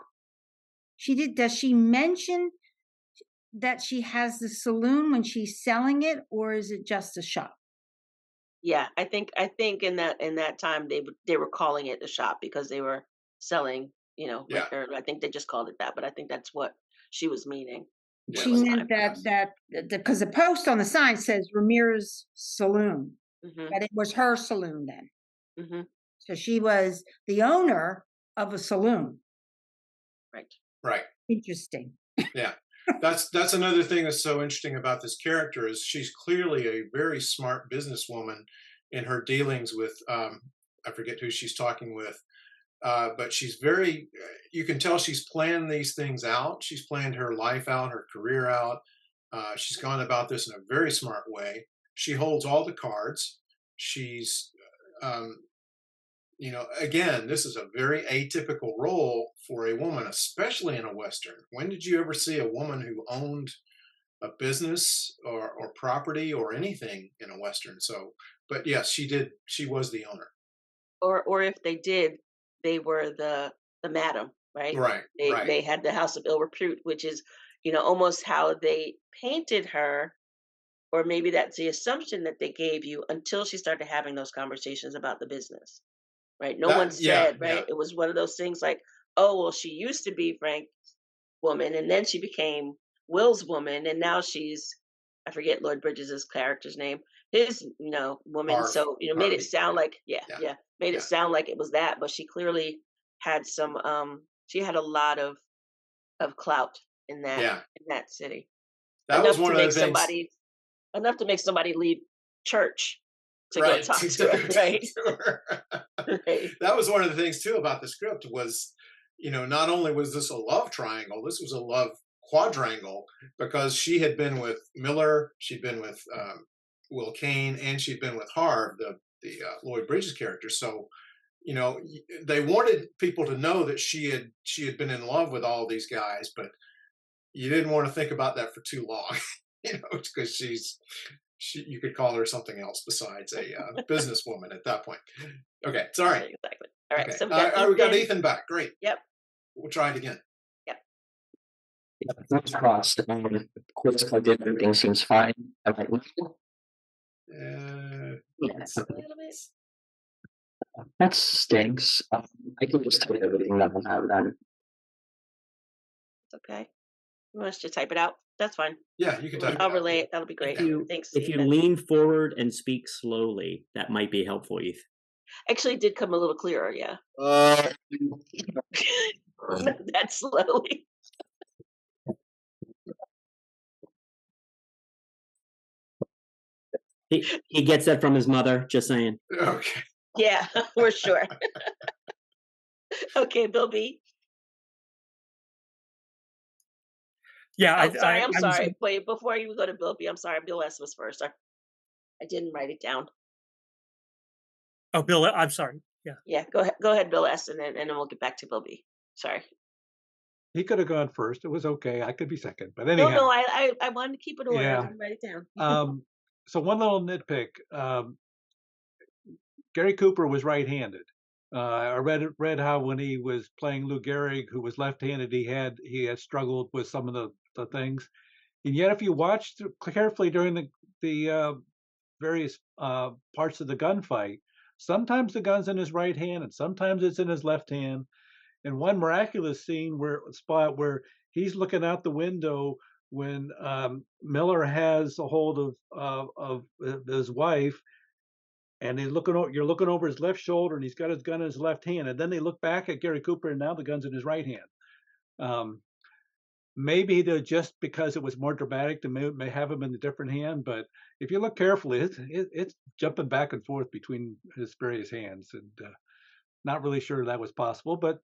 Does she mention that she has the saloon when she's selling it, or is it just a shop? Yeah, I think in that time they were calling it the shop because they were selling, Yeah. liquor. I think they just called it that, but I think that's what she was meaning. She meant that because the post on the sign says Ramirez Saloon, but it was her saloon then. Mm-hmm. So she was the owner of a saloon. Right. Right. Interesting. Yeah. That's another thing that's so interesting about this character is she's clearly a very smart businesswoman in her dealings with I forget who she's talking with, but she's very, you can tell she's planned these things out. She's planned her life out, her career out. She's gone about this in a very smart way. She holds all the cards. She's, um, again, this is a very atypical role for a woman, especially in a Western. When did you ever see a woman who owned a business or property or anything in a Western? So, but yes, she did. She was the owner. Or if they did, they were the madam, right? Right, They right. they had the house of ill repute, which is, almost how they painted her, or maybe that's the assumption that they gave you until she started having those conversations about the business, right? No one Yeah, said, yeah. right? It was one of those things like, oh, well, she used to be Frank's woman, and then she became Will's woman, and now she's, I forget Lloyd Bridges' character's name, his, woman. So, made it Harvey. sound like, Yeah. made it Yeah. sound like it was that, but she clearly had some, she had a lot of clout in that Yeah. city, That was enough one to of make the things. somebody leave church to go Right. talk to her, right? Right. That was one of the things too about the script was, not only was this a love triangle, this was a love quadrangle, because she had been with Miller, she'd been with Will Kane, and she'd been with Harv, the Lloyd Bridges character. So, they wanted people to know that she had been in love with all these guys, but you didn't want to think about that for too long, because you could call her something else besides a businesswoman at that point. Okay, sorry. Exactly. All right. Okay, So we got Ethan back. Great. Yep. We'll try it again. Yep. Fingers crossed. Quiz collected, everything seems fine. I'm like, Yes, a little bit. that stinks. I can just type everything that I have done. It's okay. You want us to type it out? That's fine. Yeah, you can type it I'll out. relay it. That'll be great. Thanks. If you Ethan. lean forward and speak slowly, that might be helpful, Eth. Actually, it did come a little clearer. Yeah. That slowly. He gets that from his mother. Just saying. Okay. Yeah, we're sure. Okay, Bill B. Yeah, I'm sorry. Wait, before you go to Bill B, I'm sorry. Bill S was first. I didn't write it down. Oh, Bill, I'm sorry. Yeah. Yeah, go ahead, Bill S, and then we'll get back to Bill B. Sorry. He could have gone first. It was okay. I could be second. But anyhow. No, I wanted to keep it order. Yeah. I didn't write it down. So one little nitpick. Gary Cooper was right-handed. I read how when he was playing Lou Gehrig, who was left-handed, he had struggled with some of the things. And yet, if you watch carefully during the various parts of the gunfight, sometimes the gun's in his right hand, and sometimes it's in his left hand. And one miraculous spot where he's looking out the window when Miller has a hold of his wife, and you're looking over his left shoulder, and he's got his gun in his left hand. And then they look back at Gary Cooper, and now the gun's in his right hand. Maybe they're just because it was more dramatic to may have him in a different hand, but if you look carefully, it's jumping back and forth between his various hands, and not really sure that was possible, but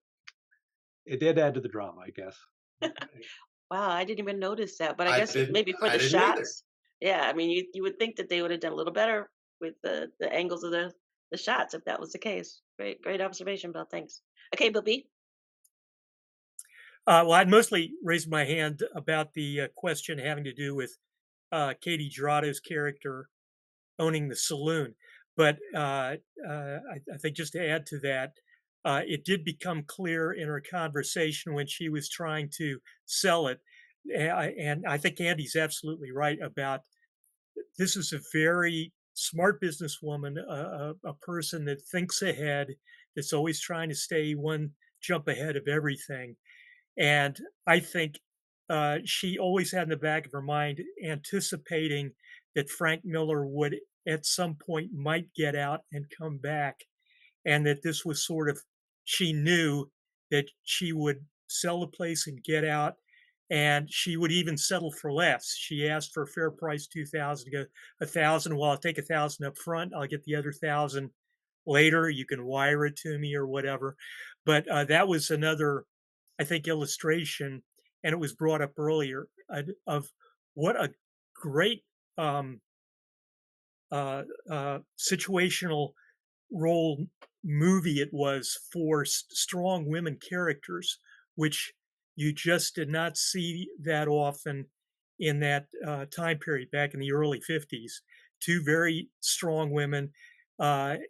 it did add to the drama, I guess. Wow, I didn't even notice that, but I guess maybe for the didn't shots. Yeah, I mean, you would think that they would have done a little better with the angles of the shots if that was the case. Great observation, Bill. Thanks. Okay, Bill B. Well, I'd mostly raised my hand about the question having to do with Katie Gerardo's character owning the saloon. But I think just to add to that, it did become clear in her conversation when she was trying to sell it. And I think Andy's absolutely right about this is a very smart businesswoman, a person that thinks ahead, that's always trying to stay one jump ahead of everything. And I think she always had in the back of her mind anticipating that Frank Miller would at some point might get out and come back. And that this was sort of, she knew that she would sell the place and get out. And she would even settle for less. She asked for a fair price, $2,000, go $1,000. Well, I'll take $1,000 up front. I'll get the other $1,000 later. You can wire it to me or whatever. But that was another, I think, illustration, and it was brought up earlier, of what a great situational role movie it was for strong women characters, which you just did not see that often in that time period back in the early 50s. Two very strong women, and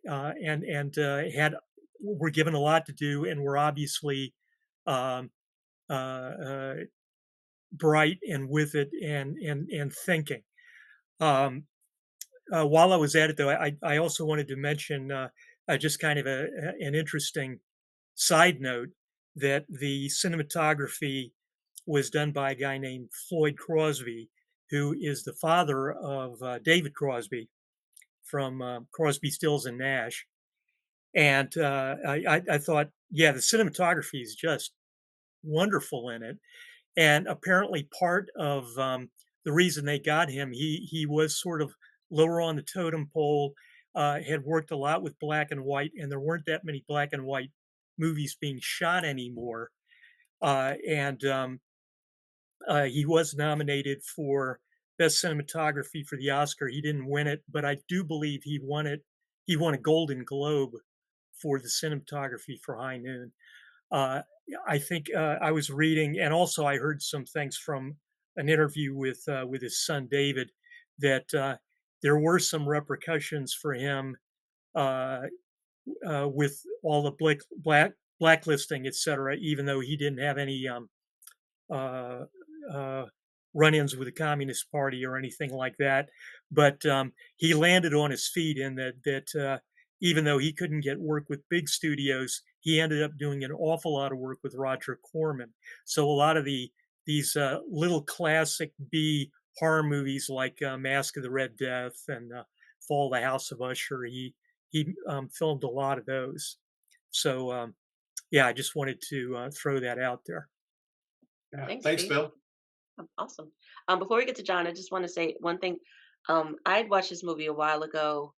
had were given a lot to do, and were obviously um, uh, uh, bright and with it, and thinking. Um, while I was at it, though, I also wanted to mention just kind of an interesting side note, that the cinematography was done by a guy named Floyd Crosby, who is the father of David Crosby from Crosby, Stills and Nash. And I thought, yeah, the cinematography is just wonderful in it. And apparently, part of the reason they got him, he was sort of lower on the totem pole, had worked a lot with black and white, and there weren't that many black and white movies being shot anymore. And he was nominated for best cinematography for the Oscar. He didn't win it, but I do believe he won it. He won a Golden Globe for the cinematography for High Noon. I think I was reading, and also I heard some things from an interview with his son David, that there were some repercussions for him with all the blacklisting, et cetera, even though he didn't have any uh, uh, run-ins with the Communist Party or anything like that. But he landed on his feet in that even though he couldn't get work with big studios, he ended up doing an awful lot of work with Roger Corman. So a lot of these little classic B horror movies like Mask of the Red Death and Fall of the House of Usher, he filmed a lot of those. So yeah, I just wanted to throw that out there. Yeah. Thanks, Thanks, Steve. Bill. Awesome. Before we get to John, I just want to say one thing. I'd watched this movie a while ago,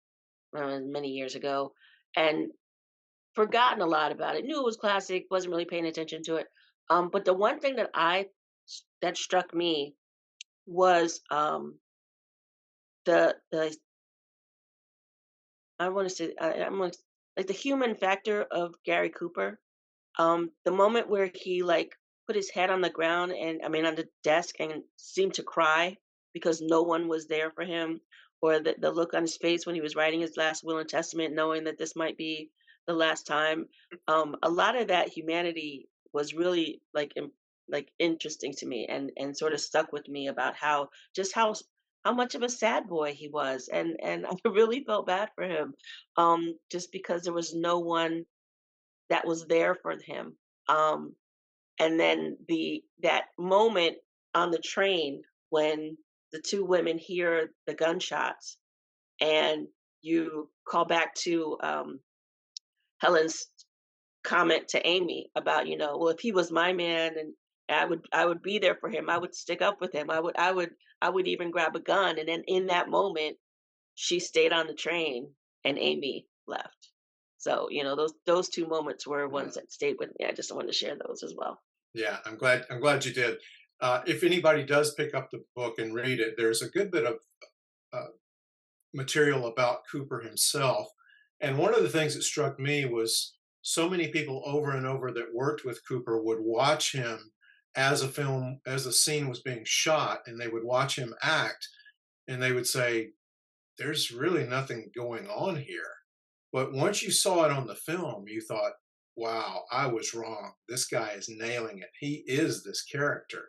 many years ago, and forgotten a lot about it. Knew it was classic, wasn't really paying attention to it. But the one thing that struck me was the I want to say I'm gonna, like the human factor of Gary Cooper. The moment where he like put his head on the ground, and I mean on the desk, and seemed to cry because no one was there for him, or the look on his face when he was writing his last will and testament, knowing that this might be the last time. A lot of that humanity was really like interesting to me, and sort of stuck with me about how much of a sad boy he was, and I really felt bad for him, just because there was no one that was there for him. Um, and then that moment on the train when the two women hear the gunshots, and you call back to Helen's comment to Amy about, well, if he was my man, and I would be there for him. I would stick up with him. I would even grab a gun. And then in that moment, she stayed on the train and Amy left. So, those two moments were ones that stayed with me. I just wanted to share those as well. Yeah, I'm glad you did. If anybody does pick up the book and read it, there's a good bit of uh, material about Cooper himself. And one of the things that struck me was so many people over and over that worked with Cooper would watch him as a scene was being shot, and they would watch him act, and they would say, there's really nothing going on here. But once you saw it on the film, you thought, wow, I was wrong. This guy is nailing it. He is this character.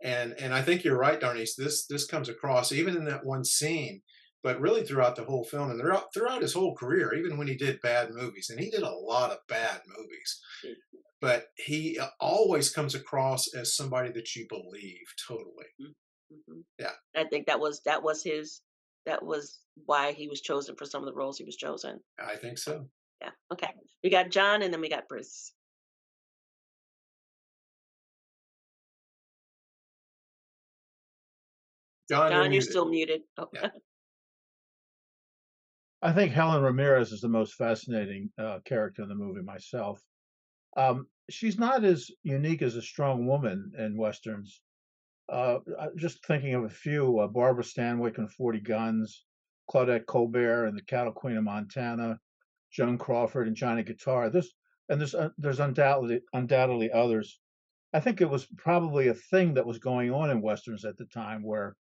And I think you're right, Darnice. This comes across even in that one scene, but really throughout the whole film and throughout his whole career, even when he did bad movies, and he did a lot of bad movies, but he always comes across as somebody that you believe totally. Mm-hmm. Yeah, I think that was why he was chosen for some of the roles he was chosen. I think so. Yeah. Okay. We got John, and then we got Bruce. John, John, you're muted. still muted. Oh. Yeah. I think Helen Ramirez is the most fascinating character in the movie myself. She's not as unique as a strong woman in westerns. Just thinking of a few: Barbara Stanwyck in 40 Guns, Claudette Colbert in The Cattle Queen of Montana, Joan Crawford in Johnny Guitar. There's undoubtedly others. I think it was probably a thing that was going on in westerns at the time where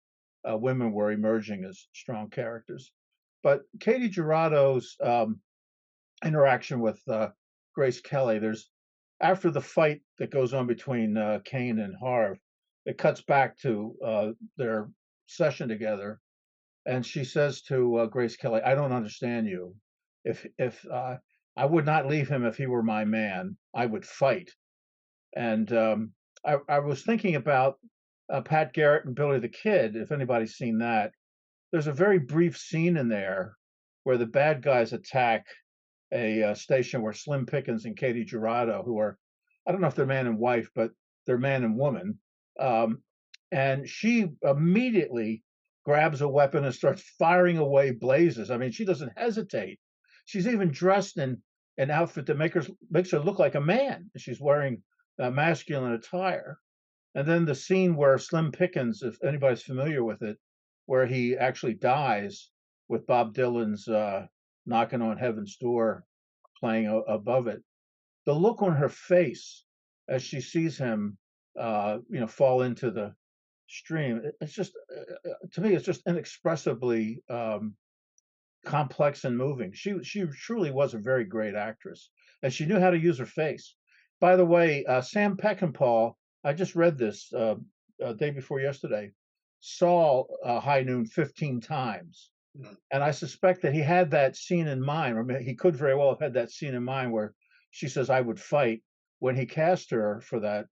women were emerging as strong characters. But Katie Jurado's interaction with Grace Kelly, there's after the fight that goes on between Kane and Harv, it cuts back to their session together, and she says to Grace Kelly, "I don't understand you. If I would not leave him if he were my man, I would fight." And I was thinking about Pat Garrett and Billy the Kid. If anybody's seen that, there's a very brief scene in there where the bad guys attack a station where Slim Pickens and Katie Jurado, who are, I don't know if they're man and wife, but they're man and woman. Um, and she immediately grabs a weapon and starts firing away blazes. I mean, she doesn't hesitate. She's even dressed in an outfit that makes her look like a man. She's wearing masculine attire. And then the scene where Slim Pickens, if anybody's familiar with it, where he actually dies with Bob Dylan's Knocking on Heaven's Door playing above it. The look on her face as she sees him, fall into the stream, it's just, to me, it's just inexpressibly complex and moving. She truly was a very great actress, and she knew how to use her face. By the way, Sam Peckinpah, I just read this day before yesterday, saw High Noon 15 times. And I suspect that he had that scene in mind, or he could very well have had that scene in mind where she says, "I would fight," when he cast her for that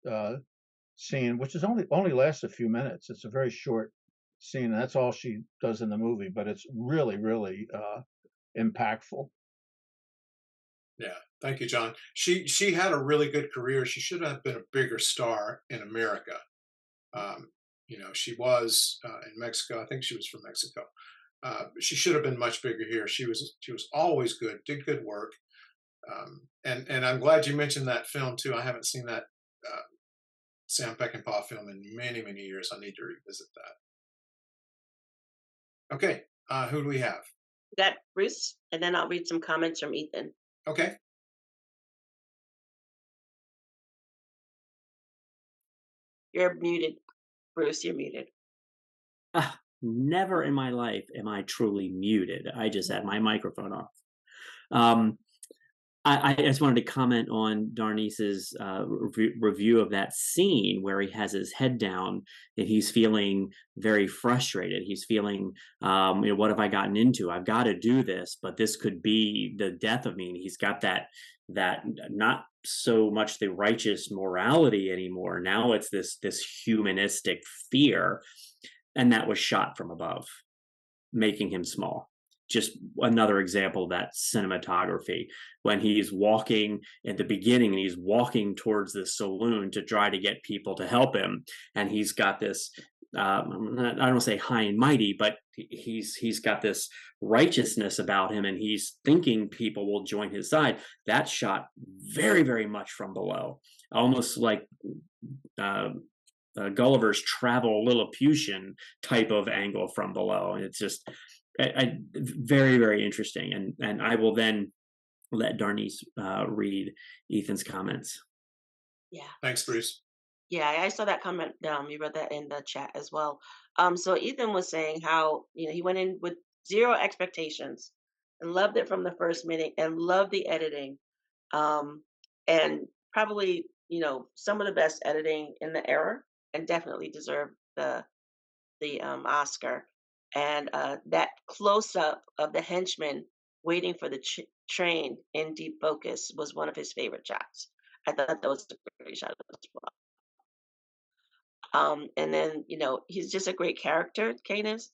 scene, which is only lasts a few minutes. It's a very short scene, and that's all she does in the movie, but it's really, really impactful. Yeah, thank you, John. She had a really good career. She should have been a bigger star in America. She was in Mexico. I think she was from Mexico. She should have been much bigger here. She was always good, did good work. And I'm glad you mentioned that film too. I haven't seen that Sam Peckinpah film in many, many years. I need to revisit that. Okay, who do we have? We got Bruce, and then I'll read some comments from Ethan. Okay. You're muted, Bruce. You're muted. Never in my life am I truly muted. I just had my microphone off. I just wanted to comment on Darnice's review of that scene where he has his head down and he's feeling very frustrated. He's feeling, what have I gotten into? I've got to do this, but this could be the death of me. And he's got that not so much the righteous morality anymore. Now it's this humanistic fear, and that was shot from above, making him small. Just another example of that cinematography. When he's walking at the beginning, and he's walking towards the saloon to try to get people to help him, and he's got this, I don't want to say high and mighty, but he's got this righteousness about him, and he's thinking people will join his side. That's shot very, very much from below, almost like Gulliver's Travel Lilliputian type of angle from below. And it's just very, very interesting. And I will then let Darnice read Ethan's comments. Yeah. Thanks, Bruce. Yeah, I saw that comment. You wrote that in the chat as well. So Ethan was saying how he went in with zero expectations and loved it from the first minute and loved the editing, and probably some of the best editing in the era, and definitely deserved the Oscar. And that close up of the henchman waiting for the train in deep focus was one of his favorite shots. I thought that was a great shot as well. And then he's just a great character, Kane is.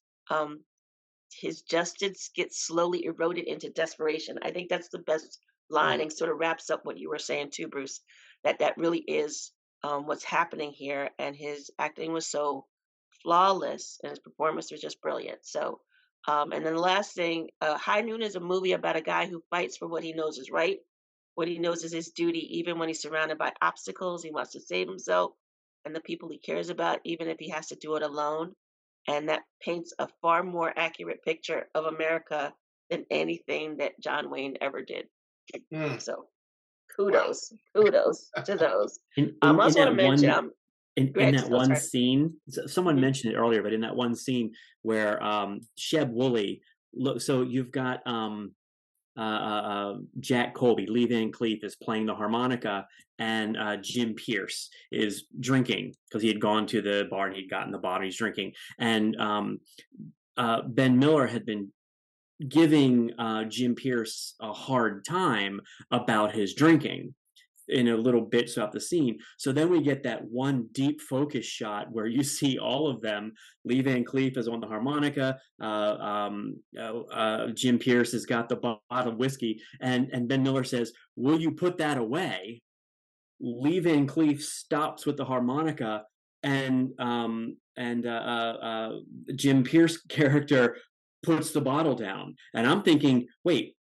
His justice gets slowly eroded into desperation. I think that's the best line, and sort of wraps up what you were saying too, Bruce. That really is what's happening here, and his acting was so flawless, and his performance was just brilliant. So And then the last thing, High Noon is a movie about a guy who fights for what he knows is right, what he knows is his duty, even when he's surrounded by obstacles. He wants to save himself and the people he cares about, even if he has to do it alone. And that paints a far more accurate picture of America than anything that John Wayne ever did. Mm, So wow. kudos to those. I In also want to that mention, one in Greg, that oh, one sorry. scene, someone Mhm. mentioned it earlier, but in that one scene where Sheb Woolley, look, so you've got Jack Colby, Lee Van Cleef is playing the harmonica, and Jim Pierce is drinking because he had gone to the bar and he'd gotten the bottle. He's drinking, and Ben Miller had been giving Jim Pierce a hard time about his drinking in a little bit throughout the scene. So then we get that one deep focus shot where you see all of them. Lee Van Cleef is on the harmonica. Jim Pierce has got the bottle of whiskey, and Ben Miller says, "Will you put that away?" Lee Van Cleef stops with the harmonica, and Jim Pierce character puts the bottle down, and I'm thinking, wait,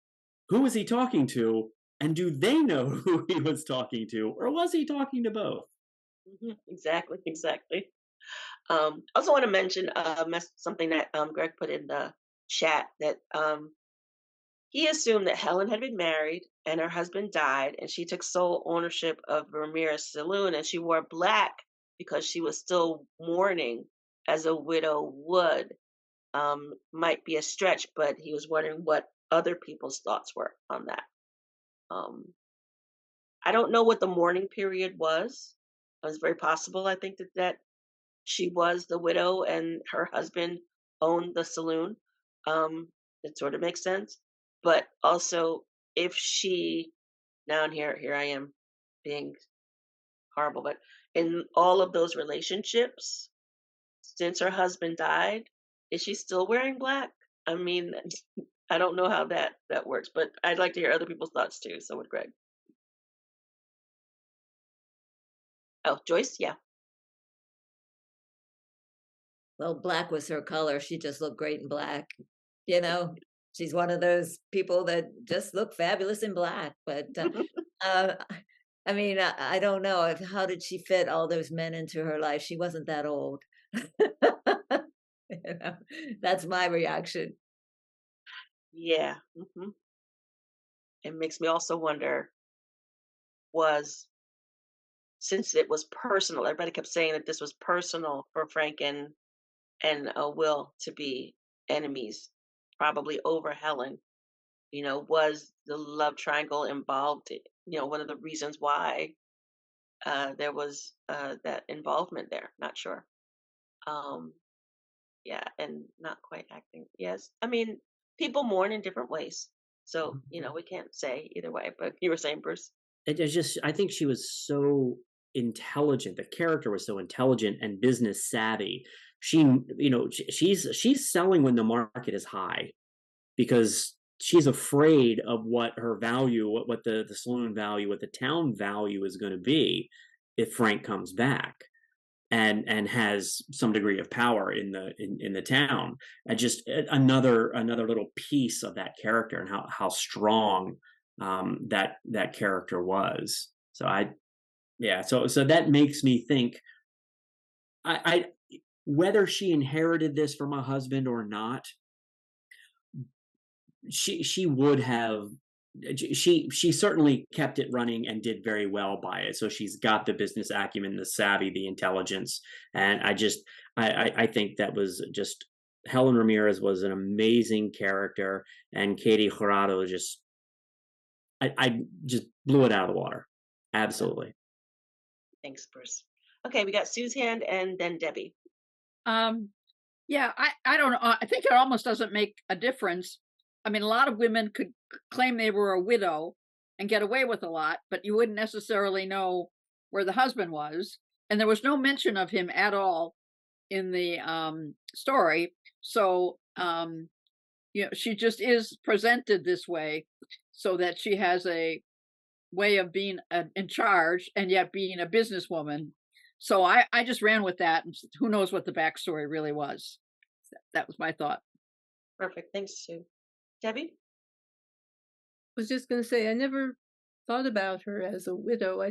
who is he talking to? And do they know who he was talking to, or was he talking to both? Exactly, exactly. Also want to mention something that Greg put in the chat, that he assumed that Helen had been married and her husband died, and she took sole ownership of Ramirez Saloon, and she wore black because she was still mourning as a widow would. Might be a stretch, but he was wondering what other people's thoughts were on that. Um, I don't know what the mourning period was. It was very possible. I think that she was the widow and her husband owned the saloon. It sort of makes sense. But also, if she, now and here I am being horrible, but in all of those relationships, since her husband died, is she still wearing black? I mean, I don't know how that works, but I'd like to hear other people's thoughts too. So would Greg. Oh, Joyce, yeah. Well, black was her color. She just looked great in black. You know, she's one of those people that just look fabulous in black. But uh, I mean, I don't know how did she fit all those men into her life? She wasn't that old. You know, that's my reaction. Yeah. It makes me also wonder, was, since it was personal, everybody kept saying that this was personal for Frank and Will to be enemies, probably over Helen. Was the love triangle involved? One of the reasons why there was that involvement there. Not sure. Um, yeah, and not quite acting. Yes, I mean, people mourn in different ways, so we can't say either way. But you were saying, Bruce. It's just, I think she was so intelligent. The character was so intelligent and business savvy. She, she's selling when the market is high because she's afraid of what her value, what the saloon value, what the town value is going to be if Frank comes back and has some degree of power in the town. And just another little piece of that character and how strong that character was. So so that makes me think I whether she inherited this from a husband or not, she would have, she certainly kept it running and did very well by it. So she's got the business acumen, the savvy, the intelligence, and I think that was just, Helen Ramirez was an amazing character, and Katie Jurado just I just blew it out of the water. Absolutely. Thanks, Bruce. Okay, we got Sue's hand and then Debbie. Yeah, I don't know. I think it almost doesn't make a difference. I mean, a lot of women could claim they were a widow and get away with a lot, but you wouldn't necessarily know where the husband was. And there was no mention of him at all in the story. So, she just is presented this way so that she has a way of being in charge and yet being a businesswoman. So I just ran with that, and who knows what the backstory really was. That was my thought. Perfect. Thanks, Sue. Debbie? Was just going to say, I never thought about her as a widow.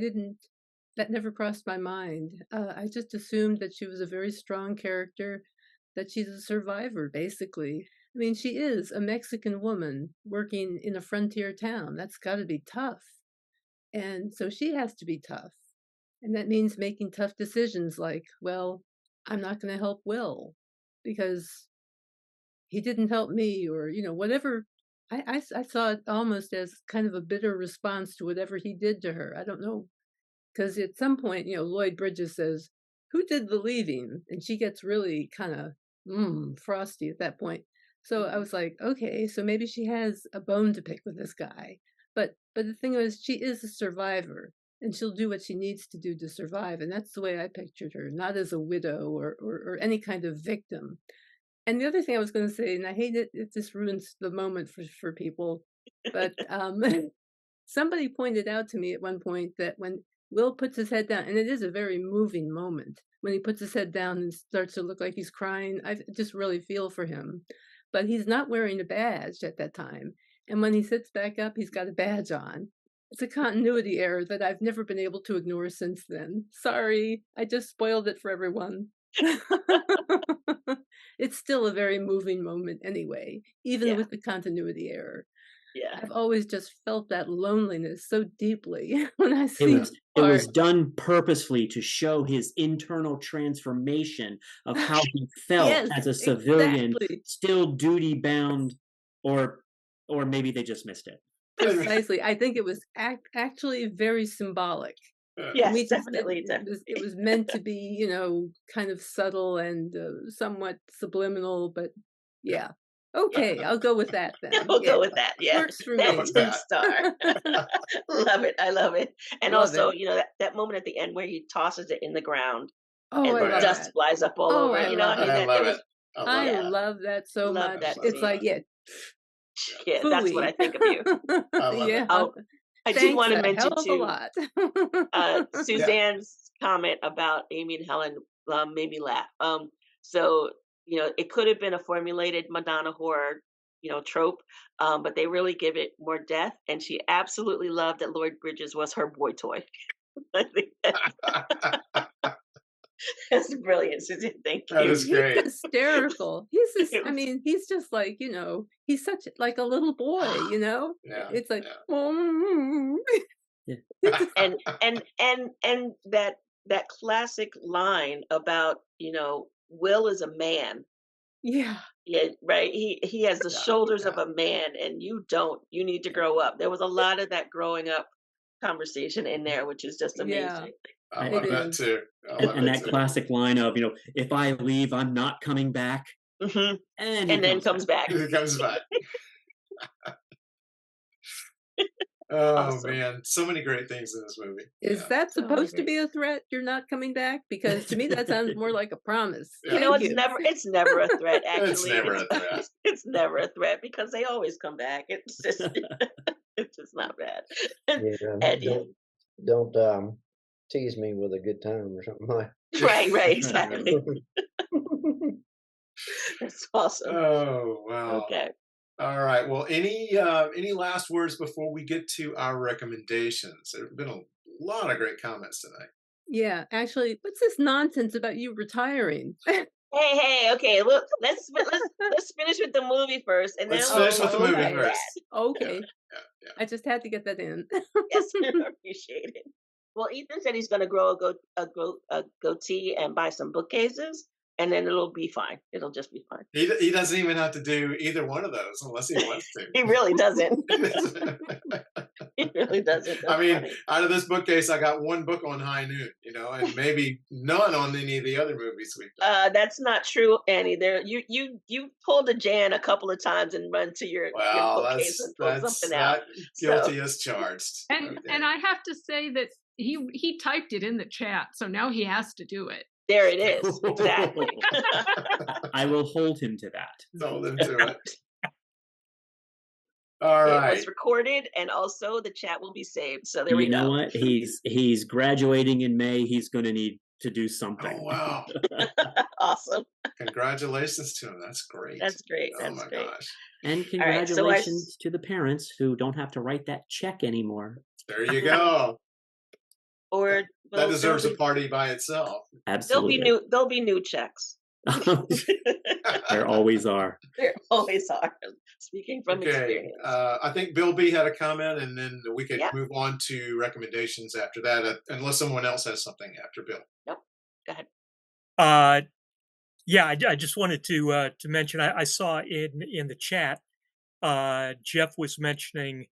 That never crossed my mind. I just assumed that she was a very strong character, that she's a survivor, basically. I mean, she is a Mexican woman working in a frontier town. That's got to be tough. And so she has to be tough. And that means making tough decisions like, well, I'm not going to help Will because he didn't help me, or, whatever. I saw it almost as kind of a bitter response to whatever he did to her. I don't know. Because at some point, Lloyd Bridges says, who did the leaving? And she gets really kind of frosty at that point. So I was like, okay, so maybe she has a bone to pick with this guy. But the thing is, she is a survivor, and she'll do what she needs to do to survive. And that's the way I pictured her, not as a widow or any kind of victim. And the other thing I was going to say, and I hate it if this ruins the moment for people, but somebody pointed out to me at one point that when Will puts his head down, and it is a very moving moment, when he puts his head down and starts to look like he's crying, I just really feel for him. But he's not wearing a badge at that time. And when he sits back up, he's got a badge on. It's a continuity error that I've never been able to ignore since then. Sorry, I just spoiled it for everyone. It's still a very moving moment anyway, even with the continuity error. Yeah. I've always just felt that loneliness so deeply when I see it was done purposefully to show his internal transformation of how he felt as a civilian, still duty bound, or maybe they just missed it. Precisely. I think it was actually very symbolic. Yes, definitely. It was meant to be, kind of subtle and somewhat subliminal, but yeah. Okay, I'll go with that then. We'll go with that. Yeah, works for that me. was good star. Love it. I love it. And Love also, it. that moment at the end where he tosses it in the ground, Oh, and I love dust that. flies up all over. I I love mean, it. I love that so love much. that It's scene. like, yeah, that's what I think of you. I love it. I did want to mention hell of a too, lot. Suzanne's comment about Amy and Helen made me laugh. So it could have been a formulated Madonna horror, trope, but they really give it more depth. And she absolutely loved that Lloyd Bridges was her boy toy. I think that's brilliant, Suzanne. Thank you. That is great. He's hysterical. He's just, he's just like, he's such like a little boy, Yeah. It's like, and that classic line about, Will is a man. Yeah. Yeah, right. He has the shoulders of a man, and you don't. You need to grow up. There was a lot of that growing up conversation in there, which is just amazing. I love that too. And that classic line of, if I leave, I'm not coming back. Mm-hmm. And then comes back. He comes back. Oh, awesome. Man, so many great things in this movie. Is that supposed to be a threat? You're not coming back? Because to me, that sounds more like a promise. It's never a threat. Actually, it's never a threat. It's never a threat because they always come back. It's just, it's just not bad. Yeah, don't tease me with a good time or something like. Right, exactly. That's awesome. Oh wow. Okay. All right. Well, any last words before we get to our recommendations? There have been a lot of great comments tonight. Yeah, actually, what's this nonsense about you retiring? Hey, okay. Look, let's finish with the movie first, and let's then finish with the movie first. Okay. Yeah. I just had to get that in. Yes, I appreciate it. Well, Ethan said he's going to grow a goatee and buy some bookcases, and then it'll be fine. It'll just be fine. He doesn't even have to do either one of those unless he wants to. He really doesn't. He really doesn't. I mean, out of this bookcase, I got one book on High Noon, and maybe none on any of the other movies we've done. That's not true, Annie. You pulled a Jan a couple of times and run to your bookcase and pull something out. Guilty as charged. And I have to say that he typed it in the chat, so now he has to do it. There it is. Exactly. I will hold him to that. Hold him to it. All right. It was recorded, and also the chat will be saved. So there we go. You know what? He's graduating in May. He's going to need to do something. Oh, wow. Awesome. Congratulations to him. That's great. That's great. Oh, That's my great. gosh. And All right. So I congratulations to the parents who don't have to write that check anymore. There you go. or That well, deserves a party by itself. Absolutely. there'll be new checks. There always are. There always are. Speaking from Okay. experience. I think Bill B had a comment, and then we could Yeah. move on to recommendations after that, unless someone else has something after Bill. Nope. Go ahead. Yeah, I just wanted to mention I saw in the chat Jeff was mentioning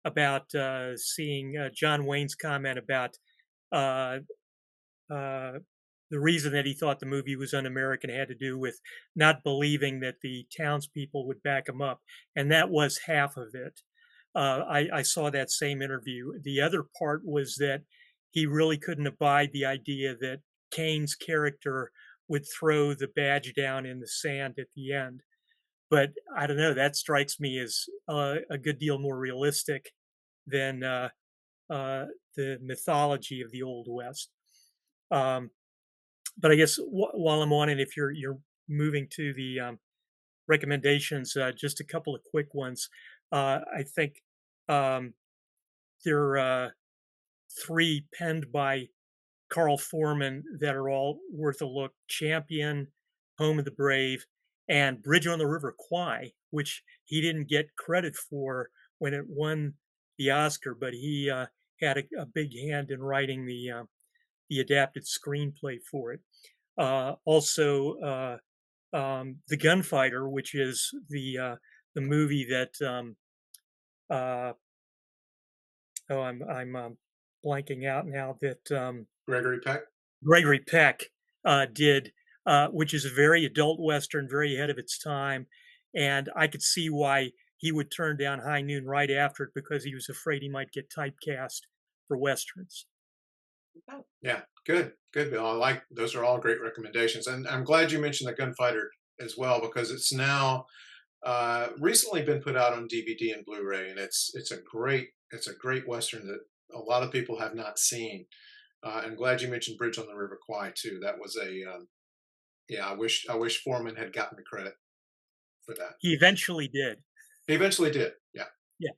about seeing John Wayne's comment about uh, the reason that he thought the movie was un-American had to do with not believing that the townspeople would back him up, and that was half of it. I saw that same interview. The other part was that he really couldn't abide the idea that Kane's character would throw the badge down in the sand at the end. But I don't know. That strikes me as a good deal more realistic than the mythology of the Old West. But I guess while I'm on it, if you're moving to the recommendations, just a couple of quick ones. I think there are 3 penned by Carl Foreman that are all worth a look: Champion, Home of the Brave, and Bridge on the River Kwai, which he didn't get credit for when it won the Oscar, but he had a big hand in writing the adapted screenplay for it. Also, The Gunfighter, which is the movie that I'm blanking out now, that Gregory Peck. Gregory Peck did, which is a very adult Western, very ahead of its time. And I could see why he would turn down High Noon right after it, because he was afraid he might get typecast for Westerns. Yeah, good, Bill. I like those. Are all great recommendations, and I'm glad you mentioned The Gunfighter as well, because it's now recently been put out on DVD and Blu-ray, and it's a great Western that a lot of people have not seen. I'm glad you mentioned Bridge on the River Kwai too. That was I wish Foreman had gotten the credit for that. He eventually did. He eventually did. Yeah. Yeah.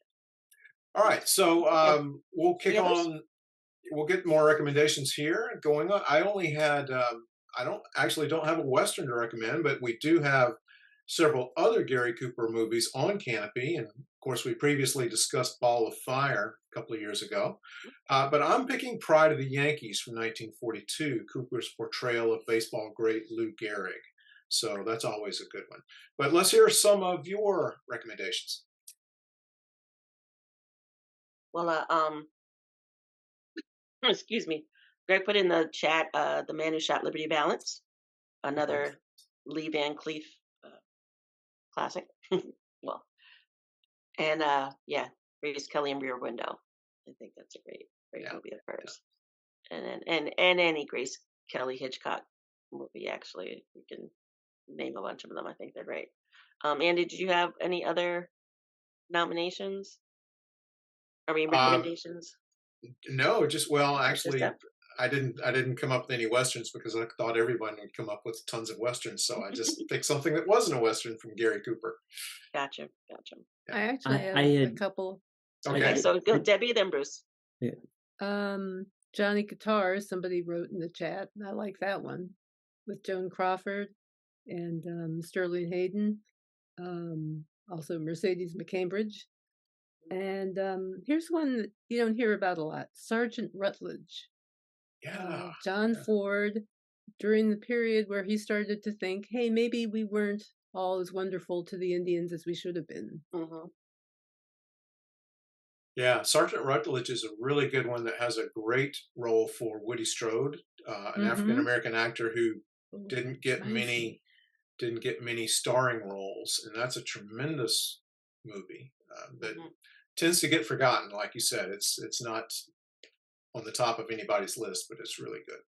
All right. So we'll kick on. We'll get more recommendations here going on. I only had. I don't have a Western to recommend, but we do have several other Gary Cooper movies on Canopy, and of course we previously discussed Ball of Fire a couple of years ago. But I'm picking Pride of the Yankees from 1942, Cooper's portrayal of baseball great Lou Gehrig. So that's always a good one. But let's hear some of your recommendations. Well, excuse me. Greg put in the chat The Man Who Shot Liberty Balance, another Lee Van Cleef classic. Well, and Grace Kelly and Rear Window. I think that's a great movie of hers. And any Grace Kelly Hitchcock movie, actually, we can name a bunch of them. I think they're great. Andy, did you have any other nominations? I mean, recommendations? No, actually, I didn't come up with any Westerns because I thought everyone would come up with tons of Westerns. So I just picked something that wasn't a Western from Gary Cooper. Gotcha. I actually had a couple. Okay, so go Debbie, then Bruce. Yeah. Johnny Guitar, somebody wrote in the chat. I like that one, with Joan Crawford and Sterling Hayden. Also Mercedes McCambridge. And here's one that you don't hear about a lot: Sergeant Rutledge. Yeah. John Ford, during the period where he started to think, hey, maybe we weren't all as wonderful to the Indians as we should have been. Mm-hmm. Yeah, Sergeant Rutledge is a really good one that has a great role for Woody Strode, an African American actor who didn't get many starring roles, and that's a tremendous movie that tends to get forgotten. Like you said, it's not on the top of anybody's list, but it's really good.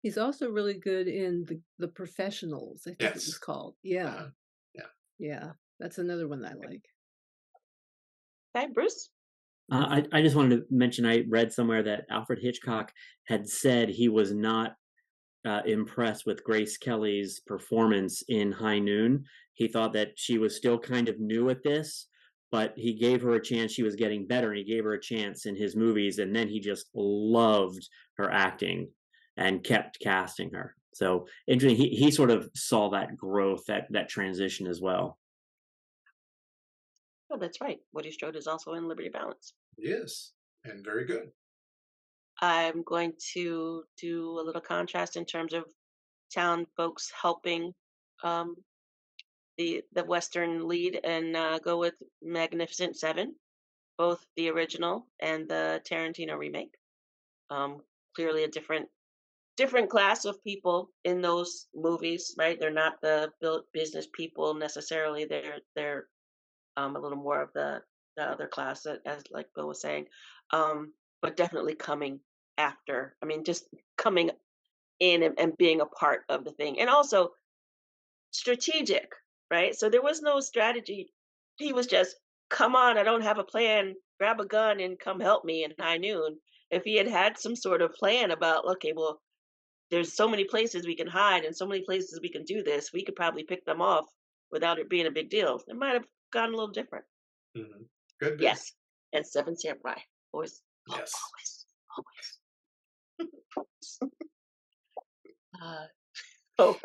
He's also really good in the Professionals, I think it was called. Yeah. Yeah, that's another one I like. Okay, Bruce? I just wanted to mention, I read somewhere that Alfred Hitchcock had said he was not impressed with Grace Kelly's performance in High Noon. He thought that she was still kind of new at this, but he gave her a chance. She was getting better, and he gave her a chance in his movies, and then he just loved her acting and kept casting her. So interesting. He sort of saw that growth, that transition as well. Oh, that's right. Woody Strode is also in Liberty Balance. Yes, and very good. I'm going to do a little contrast in terms of town folks helping um, the Western lead and go with Magnificent Seven, both the original and the Tarantino remake. Clearly a different class of people in those movies, right? They're not the business people necessarily. They're a little more of the other class, as like Bill was saying, but definitely coming after. I mean, just coming in and being a part of the thing, and also strategic, right? So there was no strategy. He was just, come on, I don't have a plan. Grab a gun and come help me in High Noon. If he had had some sort of plan about, okay, well, there's so many places we can hide and so many places we can do this, we could probably pick them off without it being a big deal. It might have gone a little different. Mm-hmm. Could be. Yes. And Seven Samurai. Always. Yes. Always. Oh,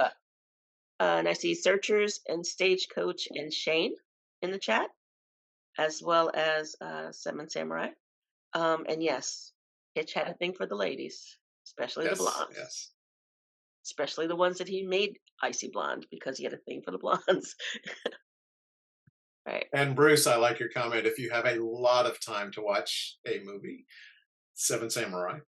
and I see Searchers and Stagecoach and Shane in the chat, as well as Seven Samurai. And yes, Hitch had a thing for the ladies, especially the blondes. Yes. Especially the ones that he made icy blonde, because he had a thing for the blondes. Right. And Bruce, I like your comment. If you have a lot of time to watch a movie, Seven Samurai.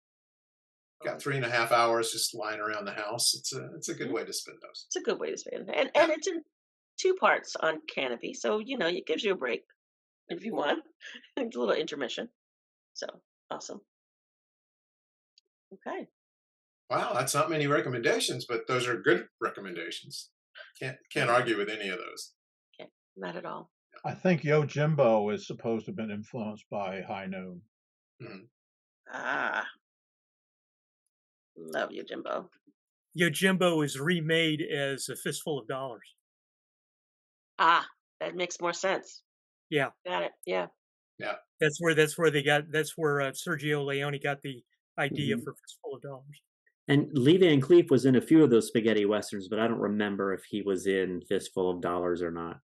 Got 3.5 hours just lying around the house. It's a good way to spend those. It's a good way to spend it. And it's in 2 parts on Canopy, so it gives you a break if you want. It's a little intermission. So awesome. Okay. Wow, that's not many recommendations, but those are good recommendations. Can't argue with any of those. Okay, not at all. I think Yojimbo is supposed to have been influenced by High Noon. Mm-hmm. Ah, love Yojimbo. Yojimbo is remade as A Fistful of Dollars. Ah, that makes more sense. Yeah, Got it. Yeah. Yeah. That's where Sergio Leone got the idea for Fistful of Dollars. And Lee Van Cleef was in a few of those spaghetti westerns, but I don't remember if he was in Fistful of Dollars or not.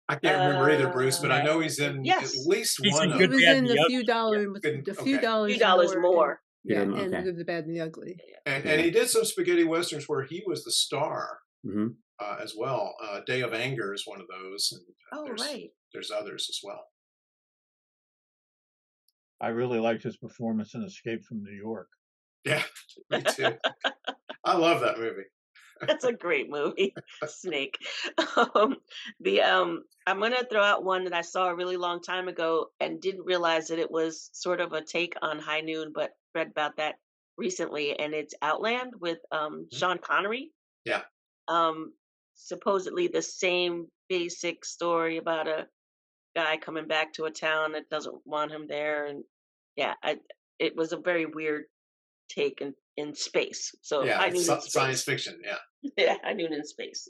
I can't remember either, Bruce, but I know he's in at least one of them. He was in a few dollars, few dollars more. Yeah, Okay. and The Good, the Bad, and the Ugly. And he did some spaghetti westerns where he was the star as well. Day of Anger is one of those. And there's others as well. I really liked his performance in Escape from New York. Yeah, me too. I love that movie. That's a great movie, Snake. I'm gonna throw out one that I saw a really long time ago and didn't realize that it was sort of a take on High Noon, but read about that recently, and it's Outland with Sean Connery. Yeah. Supposedly the same basic story about a guy coming back to a town that doesn't want him there, and it was a very weird take in space. So yeah, High Noon in space. Science fiction. Yeah. Yeah, High Noon in space.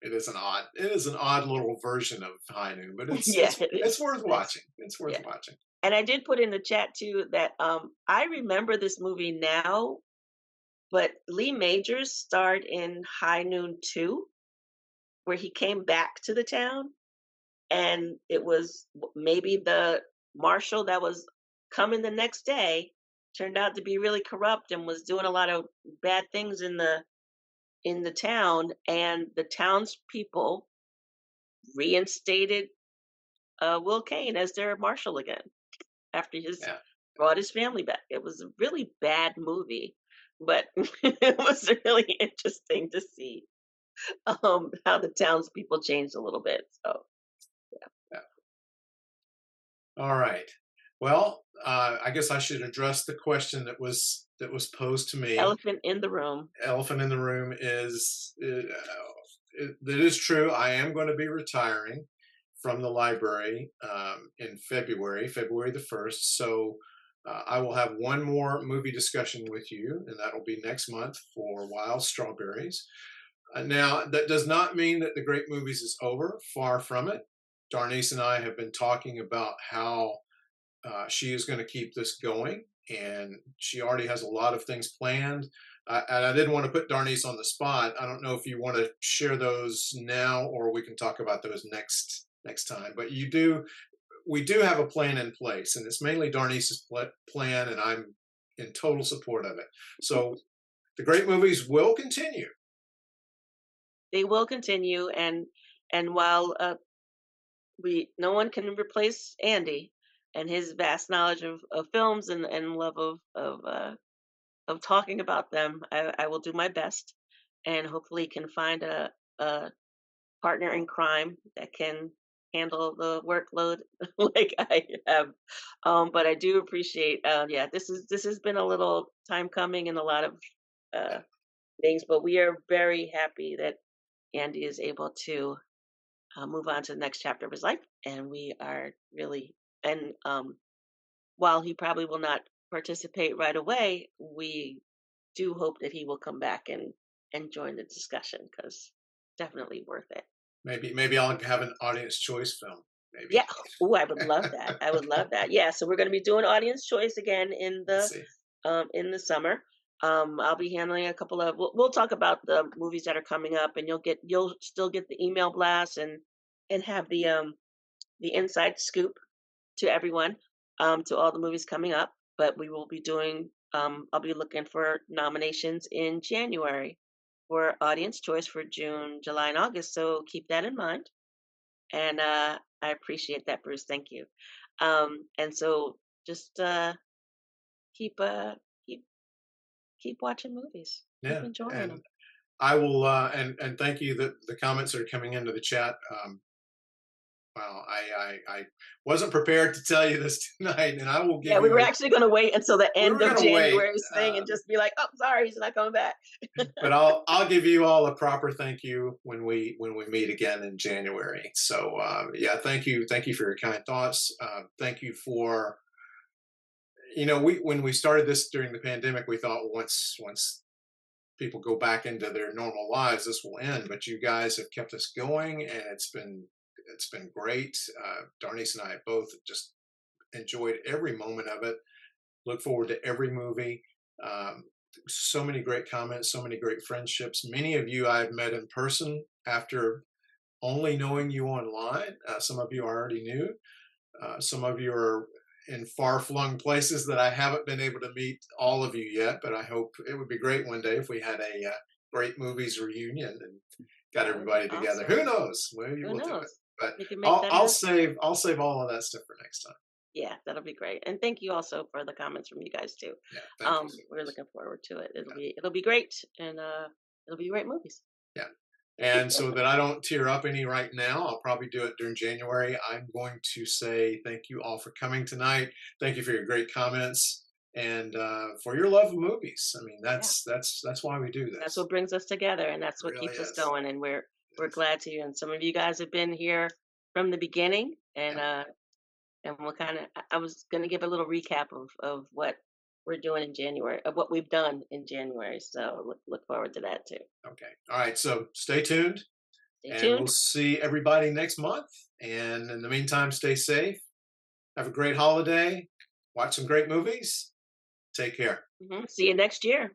It is an odd little version of High Noon, but it's worth watching. It's worth watching. And I did put in the chat too that I remember this movie now, but Lee Majors starred in High Noon 2, where he came back to the town, and it was maybe the marshal that was coming the next day turned out to be really corrupt and was doing a lot of bad things in the town, and the townspeople reinstated Will Kane as their marshal again after brought his family back. It was a really bad movie, but it was really interesting to see how the townspeople changed a little bit. So, yeah. All right. Well, I guess I should address the question that was posed to me. Elephant in the room. Elephant in the room is that is true. I am going to be retiring from the library in February the 1st. So I will have one more movie discussion with you, and that will be next month for Wild Strawberries. Now, that does not mean that the Great Movies is over. Far from it. Darnice and I have been talking about how she is going to keep this going, and she already has a lot of things planned. And I didn't want to put Darnice on the spot. I don't know if you want to share those now, or we can talk about those next time. But we do have a plan in place, and it's mainly Darnice's plan, and I'm in total support of it. So the Great Movies will continue. They will continue, and while no one can replace Andy and his vast knowledge of films and love of talking about them, I will do my best, and hopefully can find a partner in crime that can handle the workload like I have. But I do appreciate, yeah, this has been a little time coming and a lot of things, but we are very happy that Andy is able to move on to the next chapter of his life, and we are really, and while he probably will not participate right away, we do hope that he will come back and join the discussion, because definitely worth it. Maybe I'll have an audience choice film. Maybe. Yeah. Oh, I would love that. I would love that. Yeah. So we're going to be doing audience choice again in the summer. I'll be handling a couple of. We'll talk about the movies that are coming up, and you'll still get the email blast and have the inside scoop to everyone, to all the movies coming up. But we will be doing. I'll be looking for nominations in January for audience choice for June, July, and August. So keep that in mind. And I appreciate that, Bruce. Thank you. And so just keep watching movies. Yeah, keep enjoying and them. I will. And thank you. The comments that are coming into the chat. Well, I wasn't prepared to tell you this tonight, and I will give Yeah, we you. were actually going to wait until the end of January's wait, thing and just be like, "Oh, sorry, he's not coming back." But I'll give you all a proper thank you when we meet again in January. So yeah, thank you for your kind thoughts. Thank you for, when we started this during the pandemic, we thought once people go back into their normal lives, this will end. But you guys have kept us going, and it's been great. Darnice and I both just enjoyed every moment of it. Look forward to every movie. So many great comments, so many great friendships. Many of you I've met in person after only knowing you online. Some of you I already knew. Some of you are in far-flung places that I haven't been able to meet all of you yet, but I hope it would be great one day if we had a Great Movies reunion and got everybody together. Awesome. Who knows? Maybe we'll do it. But I'll save all of that stuff for next time. Yeah, that'll be great. And thank you also for the comments from you guys too. Yeah, thank you so we're looking forward to it. It'll be great, and it'll be great movies. Yeah. And so that I don't tear up any right now, I'll probably do it during January. I'm going to say thank you all for coming tonight. Thank you for your great comments and for your love of movies. I mean, that's why we do this. That's what brings us together, and that's what keeps us going. And we're glad to. And some of you guys have been here from the beginning, and we'll I was going to give a little recap of what we're doing in January, of what we've done in January. So look forward to that too. Okay. All right. So stay tuned. We'll see everybody next month. And in the meantime, stay safe. Have a great holiday. Watch some great movies. Take care. See you next year.